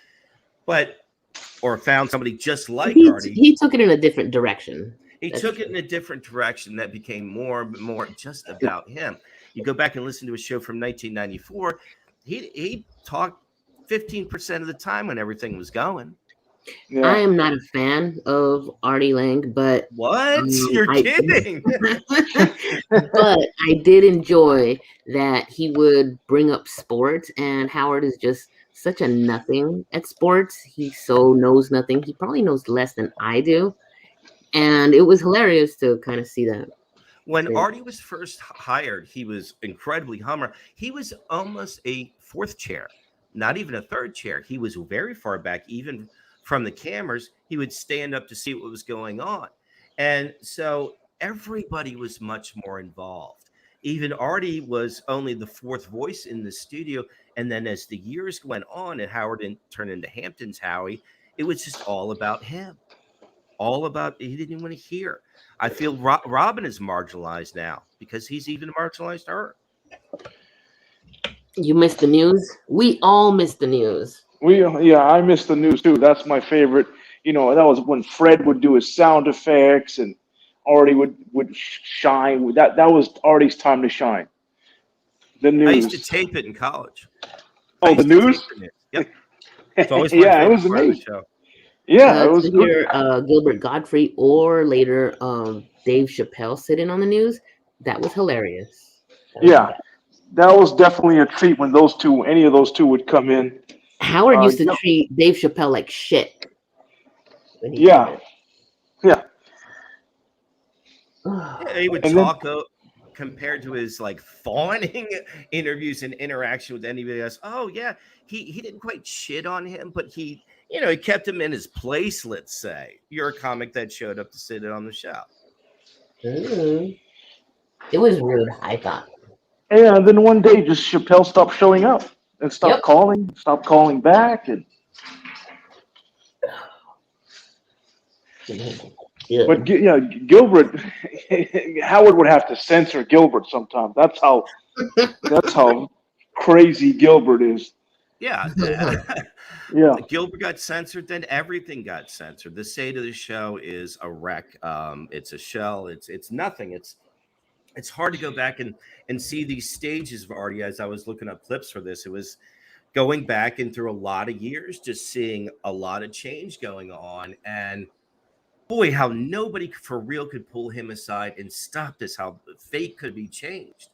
or found somebody just like Artie. He took it in a different direction. He took it in a different direction that became more and more just about him. You go back and listen to a show from 1994, he talked 15% of the time when everything was going. Yeah. I am not a fan of Artie Lang, but what? You're kidding. But I did enjoy that he would bring up sports, and Howard is just such a nothing at sports. He so knows nothing. He probably knows less than I do. And it was hilarious to kind of see that. When Artie was first hired, he was incredibly humble. He was almost a fourth chair, not even a third chair. He was very far back, even from the cameras. He would stand up to see what was going on. And so everybody was much more involved. Even Artie was only the fourth voice in the studio. And then as the years went on and Howard turned into Hampton's Howie, it was just all about him. All about, he didn't even want to hear. I feel Robin is marginalized now because he's even marginalized her. You missed the news. We all missed the news. I missed the news too. That's my favorite. That was when Fred would do his sound effects and Artie would shine. That was Artie's time to shine. The news. I used to tape it in college. Oh, the news? Yep. It's always it was amazing. It was good. Gilbert Gottfried or later Dave Chappelle sitting on the news. That was hilarious. That was definitely a treat when any of those two would come in. Howard used to treat Dave Chappelle like shit. He would talk compared to his like fawning interviews and interaction with anybody else. Oh yeah, he didn't quite shit on him, but he kept him in his place. Let's say you're a comic that showed up to sit in on the show. It was rude, I thought. Yeah, and then one day, just Chappelle stopped showing up and stopped calling back, and. Yeah. But Gilbert, Howard would have to censor Gilbert sometimes. That's how crazy Gilbert is. Yeah. Gilbert got censored, then everything got censored. The state of the show is a wreck. It's a shell. It's nothing. It's hard to go back and see these stages of Artie. As I was looking up clips for this, it was going back and through a lot of years, just seeing a lot of change going on. And boy, how nobody for real could pull him aside and stop this, how fate could be changed.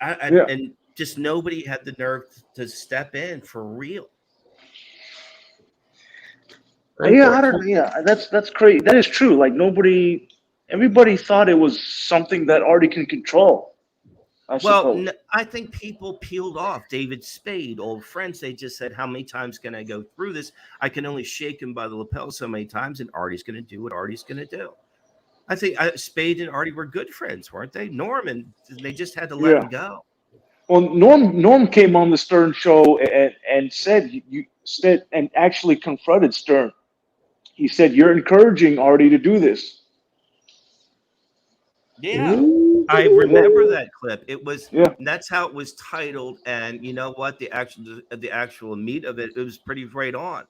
And just nobody had the nerve to step in for real. That's crazy. That is true. Like everybody thought it was something that Artie can control. I think people peeled off. David Spade, old friends, they just said, how many times can I go through this? I can only shake him by the lapel so many times, and Artie's going to do what Artie's going to do. I think Spade and Artie were good friends, weren't they? Norm, they just had to let him go. Well, Norm came on the Stern show and said and actually confronted Stern. He said, "You're encouraging Artie to do this." Yeah, I remember that clip. It was that's how it was titled, and you know what? The actual meat of it was pretty right on.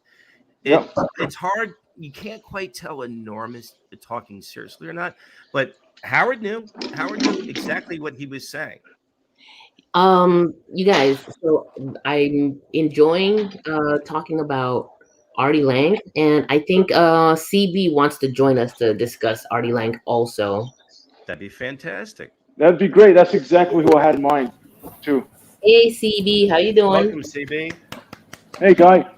It's hard. You can't quite tell when Norm is talking seriously or not, but Howard knew exactly what he was saying. You guys, so I'm enjoying talking about Artie Lang, and I think CB wants to join us to discuss Artie Lang also. That'd be fantastic. That'd be great. That's exactly who I had in mind, too. Hey, CB, how you doing? Welcome, CB. Hey, Guy.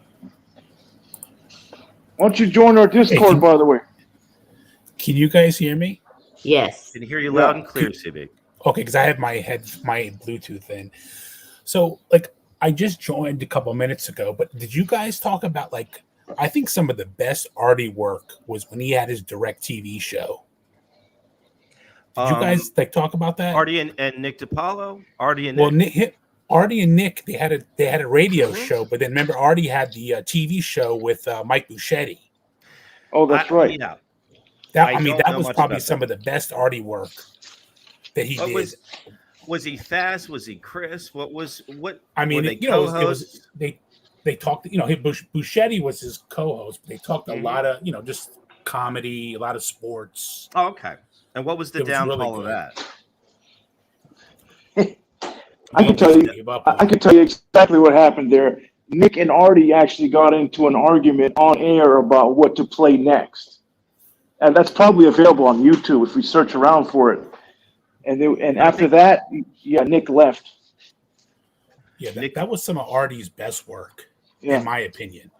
Why don't you join our Discord, by the way? Can you guys hear me? Yes. Can hear you loud and clear, CB. Okay, because I have my Bluetooth in. So, like, I just joined a couple minutes ago, but did you guys talk about, like, I think some of the best Artie work was when he had his direct TV show. Did you guys like talk about that? Artie and Nick DiPaolo? Artie and Well, Nick? Artie and Nick, they had a radio show, but then remember Artie had the TV show with Mike Buschetti. Oh, that's right. Yeah. That was probably some of the best Artie work that he did. Was he fast? Was he crisp? What? I mean, it was they talked. Buschetti was his co-host. But they talked a lot of just comedy, a lot of sports. Oh, okay. And what was the downfall of that? I can tell you exactly what happened there. Nick and Artie actually got into an argument on air about what to play next, and that's probably available on YouTube if we search around for it. And after that, Nick left. Yeah, that was some of Artie's best work, in my opinion.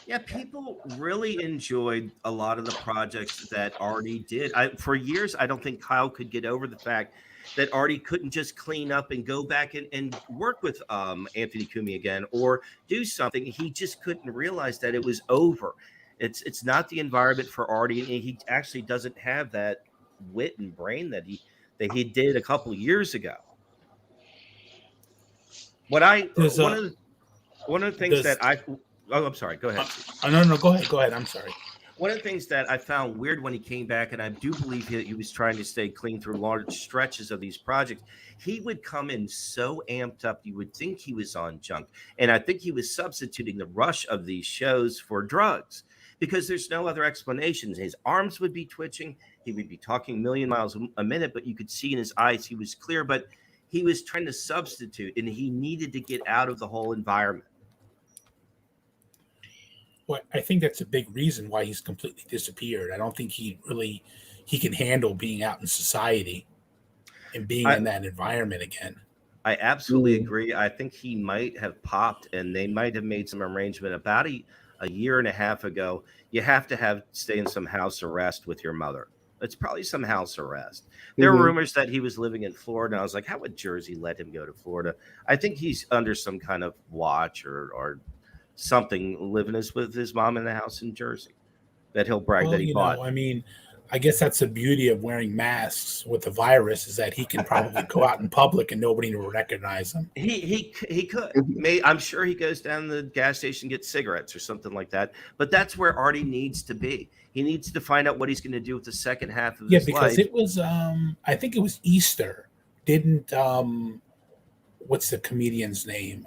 Yeah, people really enjoyed a lot of the projects that Artie did. For years, I don't think Kyle could get over the fact that Artie couldn't just clean up and go back and work with Anthony Cumia again or do something. He just couldn't realize that it was over. It's not the environment for Artie, and he actually doesn't have that wit and brain that he did a couple of years ago. One of the things that I'm sorry. Go ahead. No. Go ahead. I'm sorry. One of the things that I found weird when he came back, and I do believe he was trying to stay clean through large stretches of these projects, he would come in so amped up, you would think he was on junk. And I think he was substituting the rush of these shows for drugs because there's no other explanations. His arms would be twitching. He would be talking a million miles a minute, but you could see in his eyes he was clear, but he was trying to substitute, and he needed to get out of the whole environment. Well, I think that's a big reason why he's completely disappeared. I don't think he can handle being out in society and being in that environment again. I absolutely agree. I think he might have popped, and they might have made some arrangement about a year and a half ago. You have to stay in some house arrest with your mother. It's probably some house arrest. There were rumors that he was living in Florida. And I was like, how would Jersey let him go to Florida? I think he's under some kind of watch or something, living with his mom in the house in Jersey that he'll brag that he bought. I mean, I guess that's the beauty of wearing masks with the virus is that he can probably go out in public and nobody will recognize him. He could. I'm sure he goes down to the gas station, gets cigarettes or something like that. But that's where Artie needs to be. He needs to find out what he's going to do with the second half of his life. Yeah, because it was, I think it was Easter. Didn't, what's the comedian's name?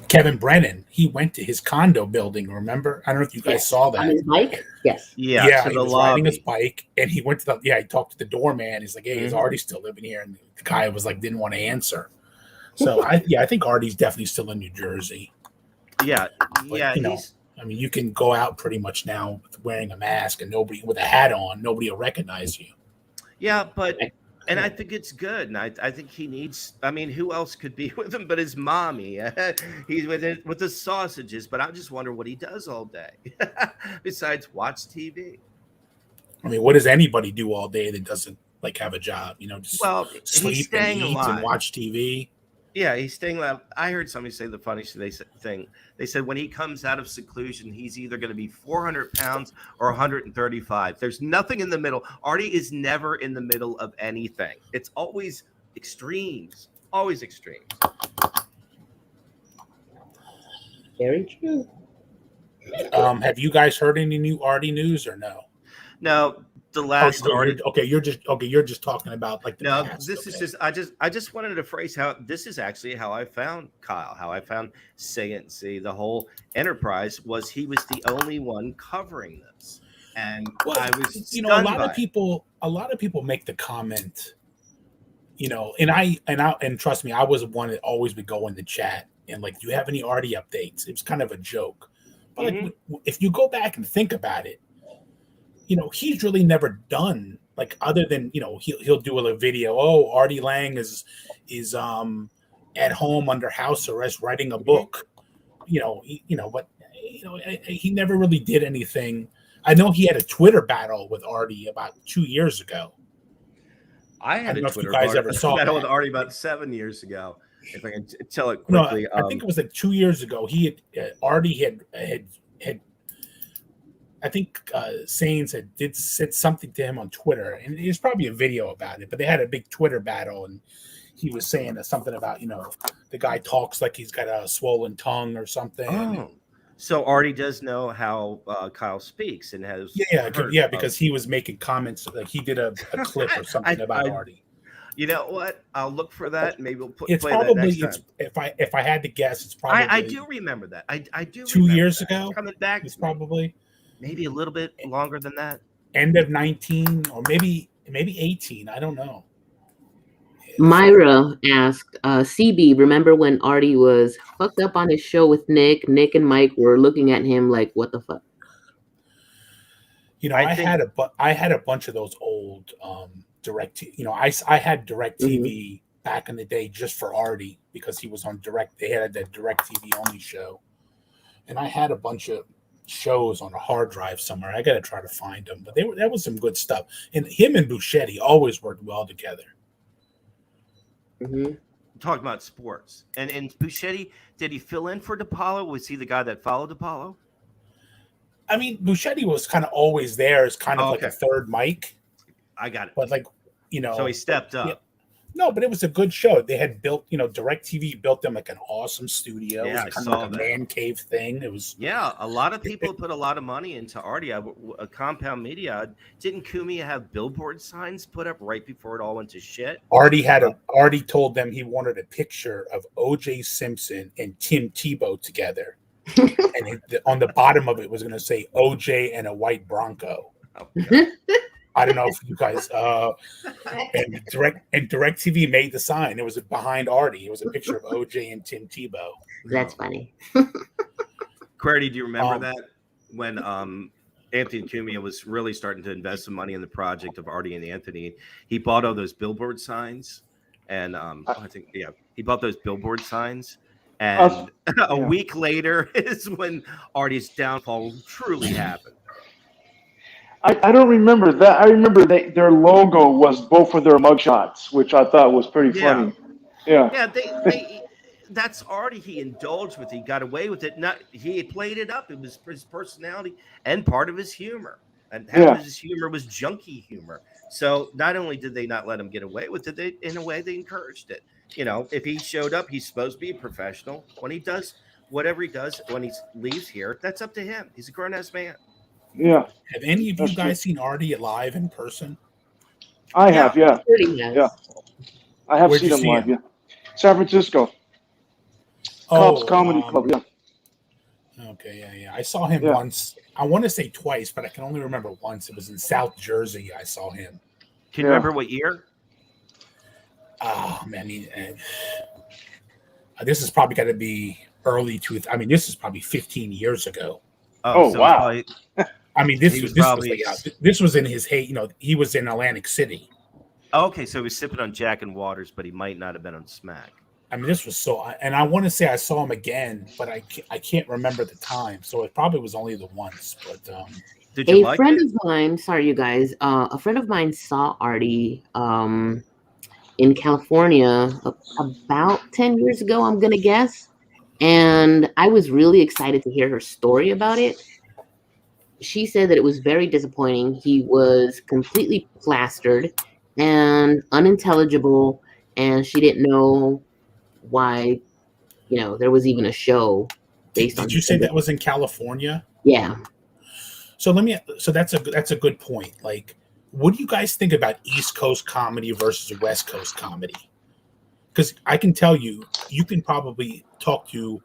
Kevin Brennan. He went to his condo building, remember? I don't know if you guys saw that. On his bike? Yes. Yeah, he was riding his bike, and he went to he talked to the doorman. He's like, hey, is Artie still living here? And the guy was like, didn't want to answer. So, I think Artie's definitely still in New Jersey. Yeah, but, I mean, you can go out pretty much now wearing a mask and with a hat on, nobody will recognize you. Yeah, and I think it's good. And I think he needs, I mean, who else could be with him but his mommy? He's with the sausages, but I just wonder what he does all day besides watch TV. I mean, what does anybody do all day that doesn't have a job? Just sleep and eat and watch TV. Yeah, he's staying alive. I heard somebody say the funniest thing. They said when he comes out of seclusion, he's either going to be 400 pounds or 135. There's nothing in the middle. Artie is never in the middle of anything. It's always extremes. Always extremes. Very true. Have you guys heard any new Artie news or no? No. The last Artie. You're just talking about the past. This is just I just wanted to phrase how this is actually how I found Kyle, how I found Say It and See the whole enterprise was he was the only one covering this, and I was a lot of people make the comment, and trust me, I was one that always would go in the chat and do you have any Artie updates? It was kind of a joke, but if you go back and think about it. He's really never done like other than he'll do a video. Oh, Artie Lang is at home under house arrest writing a book. But he never really did anything. I know he had a Twitter battle with Artie about 2 years ago. I had don't a know if Twitter you guys ever saw battle that. with Artie about 7 years ago. If I can tell it quickly, No, I think it was like 2 years ago. Artie had I think Sainz said something to him on Twitter, and there's probably a video about it. But they had a big Twitter battle, and he was saying something about the guy talks like he's got a swollen tongue or something. Oh, so Artie does know how Kyle speaks and has because he was making comments like he did a clip or something about Artie. You know what? I'll look for that. Maybe we'll play probably that next time. if I had to guess, it's probably I do remember that. I do. 2 years ago. Coming back, it's probably maybe a little bit longer than that. End of 19 or maybe 18. I don't know. Myra asked, CB, remember when Artie was fucked up on his show with Nick? Nick and Mike were looking at him like, what the fuck? I had a bunch of those old direct. I had direct TV back in the day just for Artie because he was on direct. They had that direct TV only show, and I had a bunch of shows on a hard drive somewhere. I got to try to find them, but that was some good stuff. And him and Buschetti always worked well together. Talking about sports, and Buschetti, did he fill in for DePaulo? Was he the guy that followed DePaulo? I mean, Buschetti was kind of always there as kind of like a third mic. I got it. But so he stepped up. Yeah. No, but it was a good show. They had built, DirecTV built them like an awesome studio. Yeah, it was kind of like a man cave thing. It was. Yeah, a lot of people put a lot of money into Artie. Compound Media. Didn't Kumi have billboard signs put up right before it all went to shit? Artie told them he wanted a picture of O.J. Simpson and Tim Tebow together. And on the bottom of it was going to say OJ and a white Bronco. I don't know if you guys and DirecTV made the sign. It was behind Artie. It was a picture of OJ and Tim Tebow. That's funny. Querty, do you remember that when Anthony Cumia was really starting to invest some money in the project of Artie and Anthony? He bought all those billboard signs, and he bought those billboard signs. And a week later is when Artie's downfall truly happened. I don't remember that. I remember their logo was both of their mugshots, which I thought was pretty funny. Yeah. They that's Artie. He indulged with it. He got away with it. He played it up. It was his personality and part of his humor. And half of his humor was junkie humor. So not only did they not let him get away with it, in a way they encouraged it. If he showed up, he's supposed to be a professional. When he does whatever he does, when he leaves here, that's up to him. He's a grown-ass man. Yeah. Have any of you guys seen Artie live in person? I have, yeah. I have Where'd seen you him see live, him? yeah. San Francisco. Cobb's Comedy Club, yeah. Okay, yeah. I saw him once. I want to say twice, but I can only remember once. It was in South Jersey. I saw him. Can you remember what year? Oh, man. This is probably got to be early this is probably 15 years ago. Oh, so wow. This was in his hate. He was in Atlantic City. Okay, so he was sipping on Jack and Waters, but he might not have been on Smack. This was and I want to say I saw him again, but I can't remember the time. So it probably was only the once. But did you a friend of mine? Sorry, you guys. A friend of mine saw Artie in California about 10 years ago. I'm gonna guess, and I was really excited to hear her story about it. She said that it was very disappointing. He was completely plastered and unintelligible, and she didn't know why, there was even a show based on. Did you say that was in California? Yeah. So that's a good point. Like, what do you guys think about East Coast comedy versus West Coast comedy? Because I can tell you can probably talk to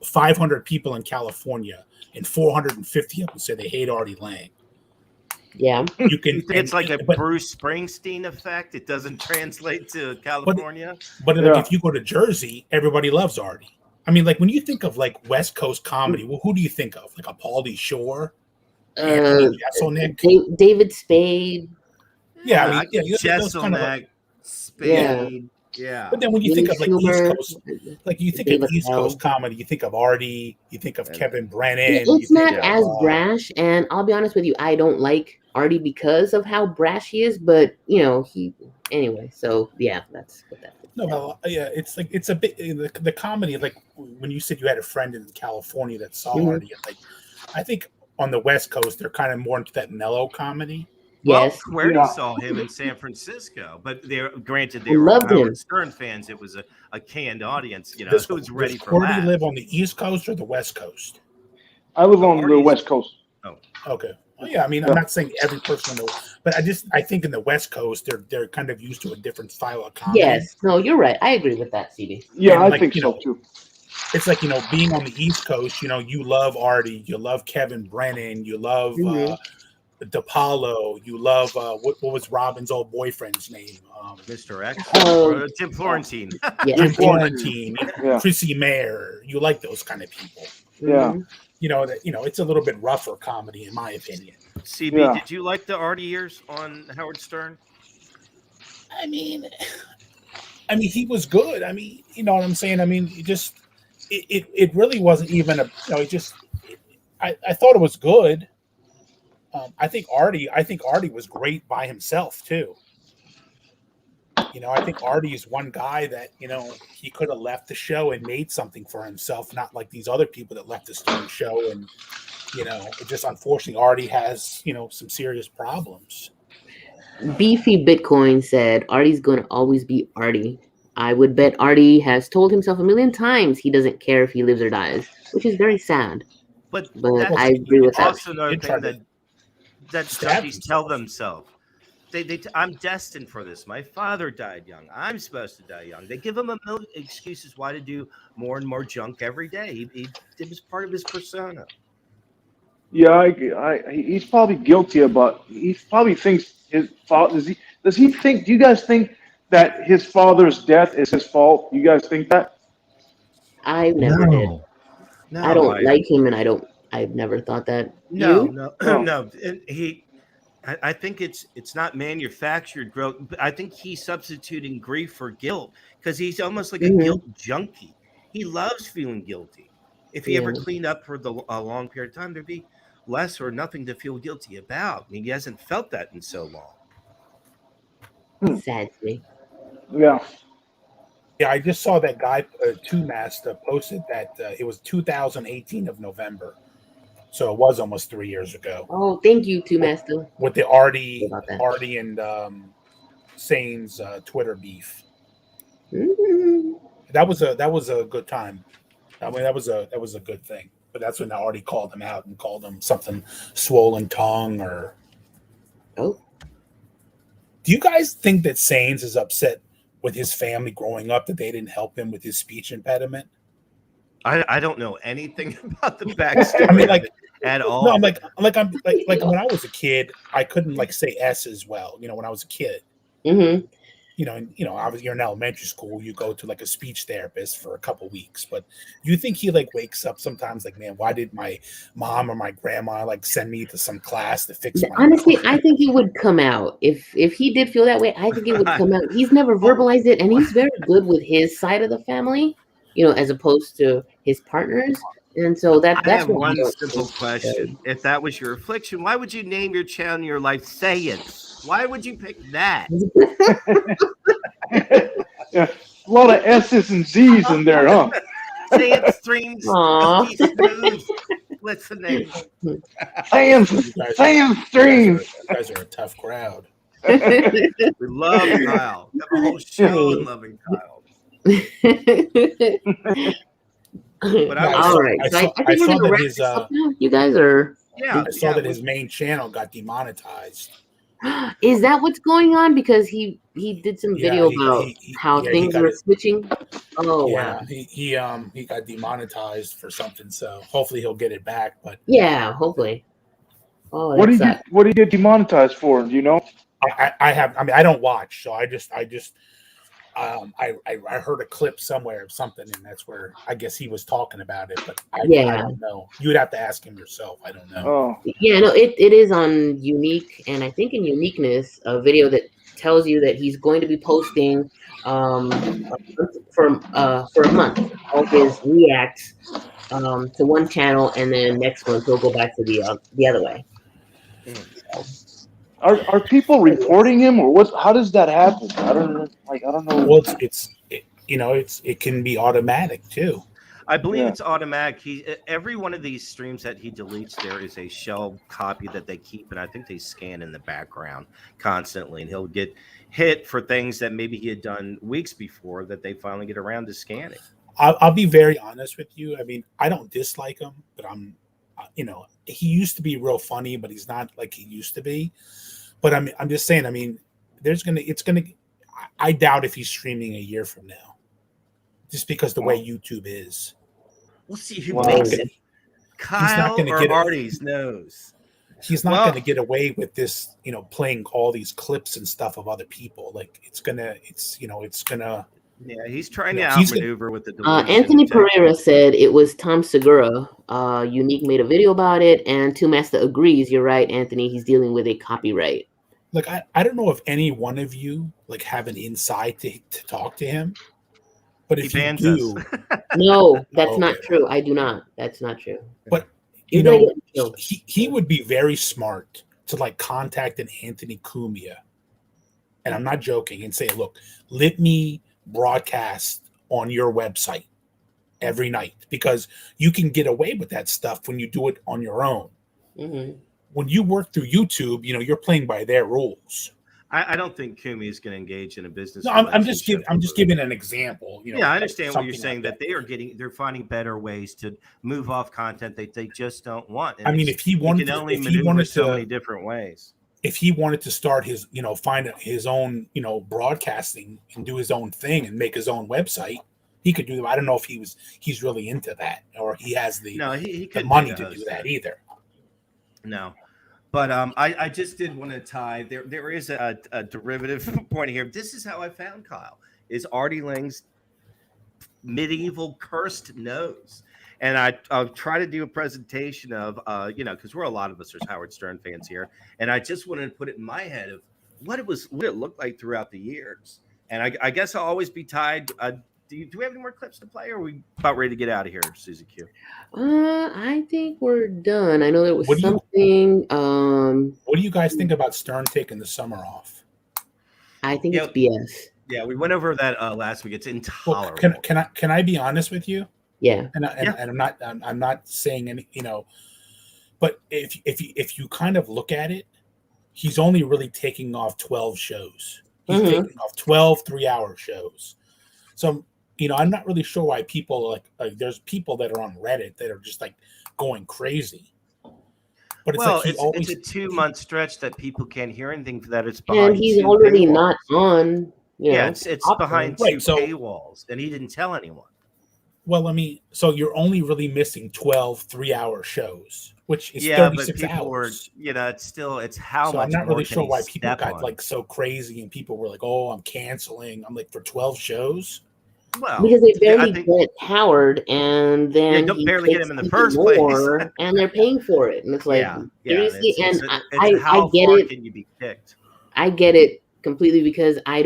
500 people in California, and 450 of them say they hate Artie Lang. Yeah, you can. It's like a Bruce Springsteen effect. It doesn't translate to California. But if you go to Jersey, everybody loves Artie. Like when you think of like West Coast comedy, well, who do you think of? Like a Pauly Shore, David Spade. Yeah, I mean, those kind of Jesselneck, Spade. Yeah. But then when you think of like East Coast, like you think of Dave East Attell. Coast comedy, you think of Artie, you think of Kevin Brennan. It's not as of, brash, and I'll be honest with you, I don't like Artie because of how brash he is. But he anyway. So yeah, that's what that is. No, well, yeah, it's like it's a bit the comedy. Like when you said you had a friend in California that saw Artie, like I think on the West Coast they're kind of more into that mellow comedy. Yes, Well, Query saw him in San Francisco, but they were loved Howard him. Stern fans. It was a canned audience, who was ready for Where do laughs. you live, on the East Coast or the West Coast? I live on the West Coast. Oh, okay. Well, yeah, I mean, I'm not saying every person, but I think in the West Coast they're kind of used to a different style of comedy. Yes, no, you're right. I agree with that, CB. Yeah, And I think so too. It's like being on the East Coast, you love Artie, you love Kevin Brennan, you love DePaulo, you love what was Robin's old boyfriend's name? Mr. X, Tim Florentine, Tim Florentine, Yeah. Chrissy Mayer. You like those kind of people. Yeah. It's a little bit rougher comedy in my opinion. CB, did you like the Artie years on Howard Stern? I mean, he was good. I mean, you know what I'm saying? I mean, it really wasn't even I thought it was good. I think Artie was great by himself too. I think Artie is one guy that, he could have left the show and made something for himself, not like these other people that left the Stern show. And, it just unfortunately Artie has, some serious problems. Beefy Bitcoin said Artie's going to always be Artie. I would bet Artie has told himself a million times he doesn't care if he lives or dies, which is very sad. But I agree with that. Also, another thing that junkies tell themselves. I'm destined for this. My father died young. I'm supposed to die young. They give him a million excuses why to do more and more junk every day. It was part of his persona. Yeah, he's probably guilty about. He probably thinks his father. Does he think? Do you guys think that his father's death is his fault? You guys think that? I never did. No, I don't like him, and I've never thought that. No. And I think it's not manufactured growth. But I think he's substituting grief for guilt because he's almost like a guilt junkie. He loves feeling guilty. If he ever cleaned up for a long period of time, there'd be less or nothing to feel guilty about. I mean, he hasn't felt that in so long. Sadly. Yeah. Yeah, I just saw that guy, Two Master, posted that it was 2018 of November. So it was almost 3 years ago. Oh, thank you, Two Master. With the Artie and Sane's Twitter beef. Mm-hmm. That was a good time. I mean, that was a good thing. But that's when Artie called him out and called him something swollen tongue or. Oh. Do you guys think that Sanes is upset with his family growing up that they didn't help him with his speech impediment? I don't know anything about the backstory. I mean, like at all. No, I'm like when I was a kid, I couldn't like say S as well. When I was a kid. Mm-hmm. You're in elementary school, you go to like a speech therapist for a couple weeks, but you think he like wakes up sometimes like, man, why did my mom or my grandma like send me to some class to fix my Honestly, I think it would come out. If he did feel that way, I think it would come out. He's never verbalized it, and he's very good with his side of the family, as opposed to his partners. And so that's I have one simple question. If that was your affliction, why would you name your child in your life Sayance? Why would you pick that? Yeah, a lot of S's and Z's in there, huh? Sayance streams. What's the name? Sayance streams. You guys are a tough crowd. We love Kyle. We have a whole show in loving Kyle. But all right. I think we're going to wrap this up now, you guys are. Yeah, I saw that his main channel got demonetized. Is that what's going on? Because he did some video about how things are switching. Oh yeah, wow. He got demonetized for something, so hopefully he'll get it back. But yeah, hopefully. Oh, what did he get demonetized for? Do you know? I don't watch, so I heard a clip somewhere of something, and that's where I guess he was talking about it. But I Yeah. don't know. You would have to ask him yourself. I don't know. Oh, Yeah, no, it is on YewNeek, and I think in Uniqueness, a video that tells you that he's going to be posting for a month all his reacts to one channel, and then next month he'll go back to the other way. are people reporting him, or what? How does that happen? I don't know. Well, it can be automatic too. I believe Yeah. it's automatic. Every one of these streams that he deletes, there is a shell copy that they keep, and I think they scan in the background constantly. And he'll get hit for things that maybe he had done weeks before that they finally get around to scanning. I'll be very honest with you. I mean, I don't dislike him, but he used to be real funny, but he's not like he used to be. But I'm just saying. I mean, I doubt if he's streaming a year from now, just because the way YouTube is. We'll see who makes it. Kyle or Artie's knows. He's not going to get away with this, playing all these clips and stuff of other people. Like it's gonna. Yeah, he's trying to outmaneuver with the deletion. Anthony Pereira said it was Tom Segura. YewNeek made a video about it, and Two Master agrees. You're right, Anthony. He's dealing with a copyright. Like I don't know if any one of you have an insight to talk to him. But if you do, no, that's not true. I do not. That's not true. But he would be very smart to contact an Anthony Cumia, and I'm not joking, and say, look, let me broadcast on your website every night, because you can get away with that stuff when you do it on your own. Mm-hmm. When you work through YouTube, you're playing by their rules. I don't think Kumi is going to engage in a business. No, I'm just giving an example. I understand what you're saying. That they're finding better ways to move off content that they just don't want. And I mean, if he wanted, so many different ways. If he wanted to start his, find his own, broadcasting and do his own thing and make his own website, he could do that. I don't know if he's really into that, or he has the money to do that either. No. But I just did want to tie there is a derivative point here. This is how I found Kyle, is Artie Lang's medieval cursed nose. And I'll try to do a presentation of because a lot of us are Howard Stern fans here, and I just wanted to put it in my head of what it looked like throughout the years. And I guess I'll always be tied. Do we have any more clips to play, or are we about ready to get out of here, Susie Q? I think we're done. I know there was something. What do you guys think about Stern taking the summer off? I think it's BS. Yeah, we went over that last week. It's intolerable. Well, can I be honest with you? Yeah. And I'm not saying any, but if you kind of look at it, he's only really taking off 12 shows. He's taking off 12 3-hour shows. So, I'm not really sure why people there's people that are on Reddit that are just going crazy. But it's a 2-month stretch that people can't hear anything for that. It's behind. And he's already not on. It's behind two paywalls, and he didn't tell anyone. Well, so you're only really missing 12 3-hour shows, which is 36 hours. It's how so much. I'm not really sure why people got on. So crazy, and people were like, "Oh, I'm canceling." I'm like, for 12 shows. Well, because they barely get Howard, and then don't barely get him in the first place, and they're paying for it, and it's like seriously. I get it. Can you be kicked? I get it completely, because I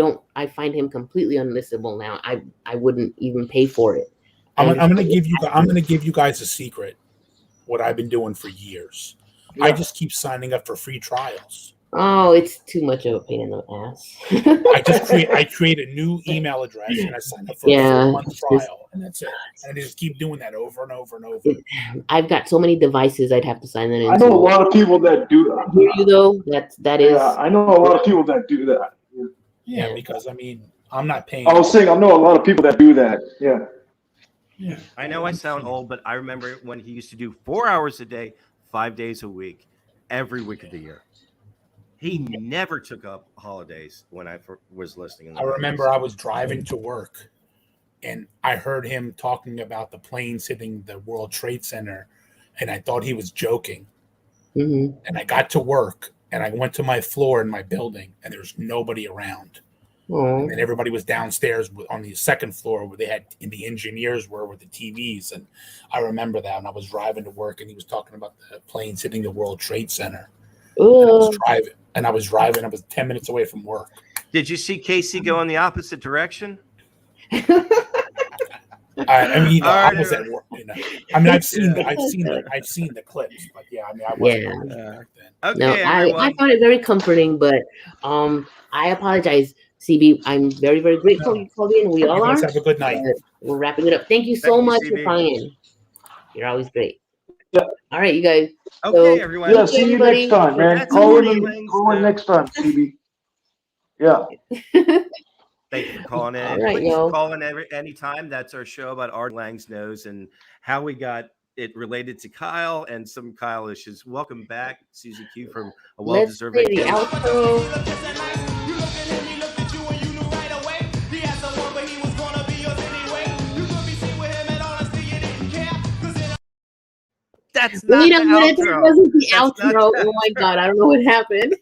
find him completely unlistenable now. I wouldn't even pay for it. I'm gonna give you guys a secret. What I've been doing for years. Yeah. I just keep signing up for free trials. Oh, it's too much of a pain in the ass. I create a new email address and I sign up for a 4-month trial, and that's it. And I just keep doing that over and over and over. I've got so many devices I'd have to sign that into. I know a lot of people that do that. Hear you though? That is. Yeah, I know a lot of people that do that. Yeah, because I'm not paying. I was saying I know a lot of people that do that. Yeah. Yeah. I know I sound old, but I remember when he used to do 4 hours a day, 5 days a week, every week of the year. He never took up holidays when I was listening. I remember I was driving to work, and I heard him talking about the planes hitting the World Trade Center, and I thought he was joking. Mm-hmm. And I got to work, and I went to my floor in my building, and there's nobody around. And then everybody was downstairs on the second floor where they had the engineers were with the TVs. And I remember that when I was driving to work and he was talking about the planes hitting the World Trade Center. And I was driving. I was 10 minutes away from work. Did you see Casey go in the opposite direction? I mean, I was at work. I mean, I've seen the clips, but yeah, I mean, I wasn't back then. Okay, no, I found it very comforting, but I apologize, CB. I'm very, very grateful you called in. We all You are. guys have a good night. We're wrapping it up. Thank you so much for calling. You're always great. Yeah. All right, you guys. Okay, everyone. Yeah, see you next time, man. Call in next time, CB. Yeah. Thank you for calling in. All right, Please y'all. call in anytime. That's our show about Artie Lang's nose and how we got it related to Kyle and some Kyle issues. Welcome back, Susie Q, from a well-deserved Let's play the vacation. outro. That's not Wait a the minute, outro. that wasn't the That's outro. Oh my god, I don't know what happened.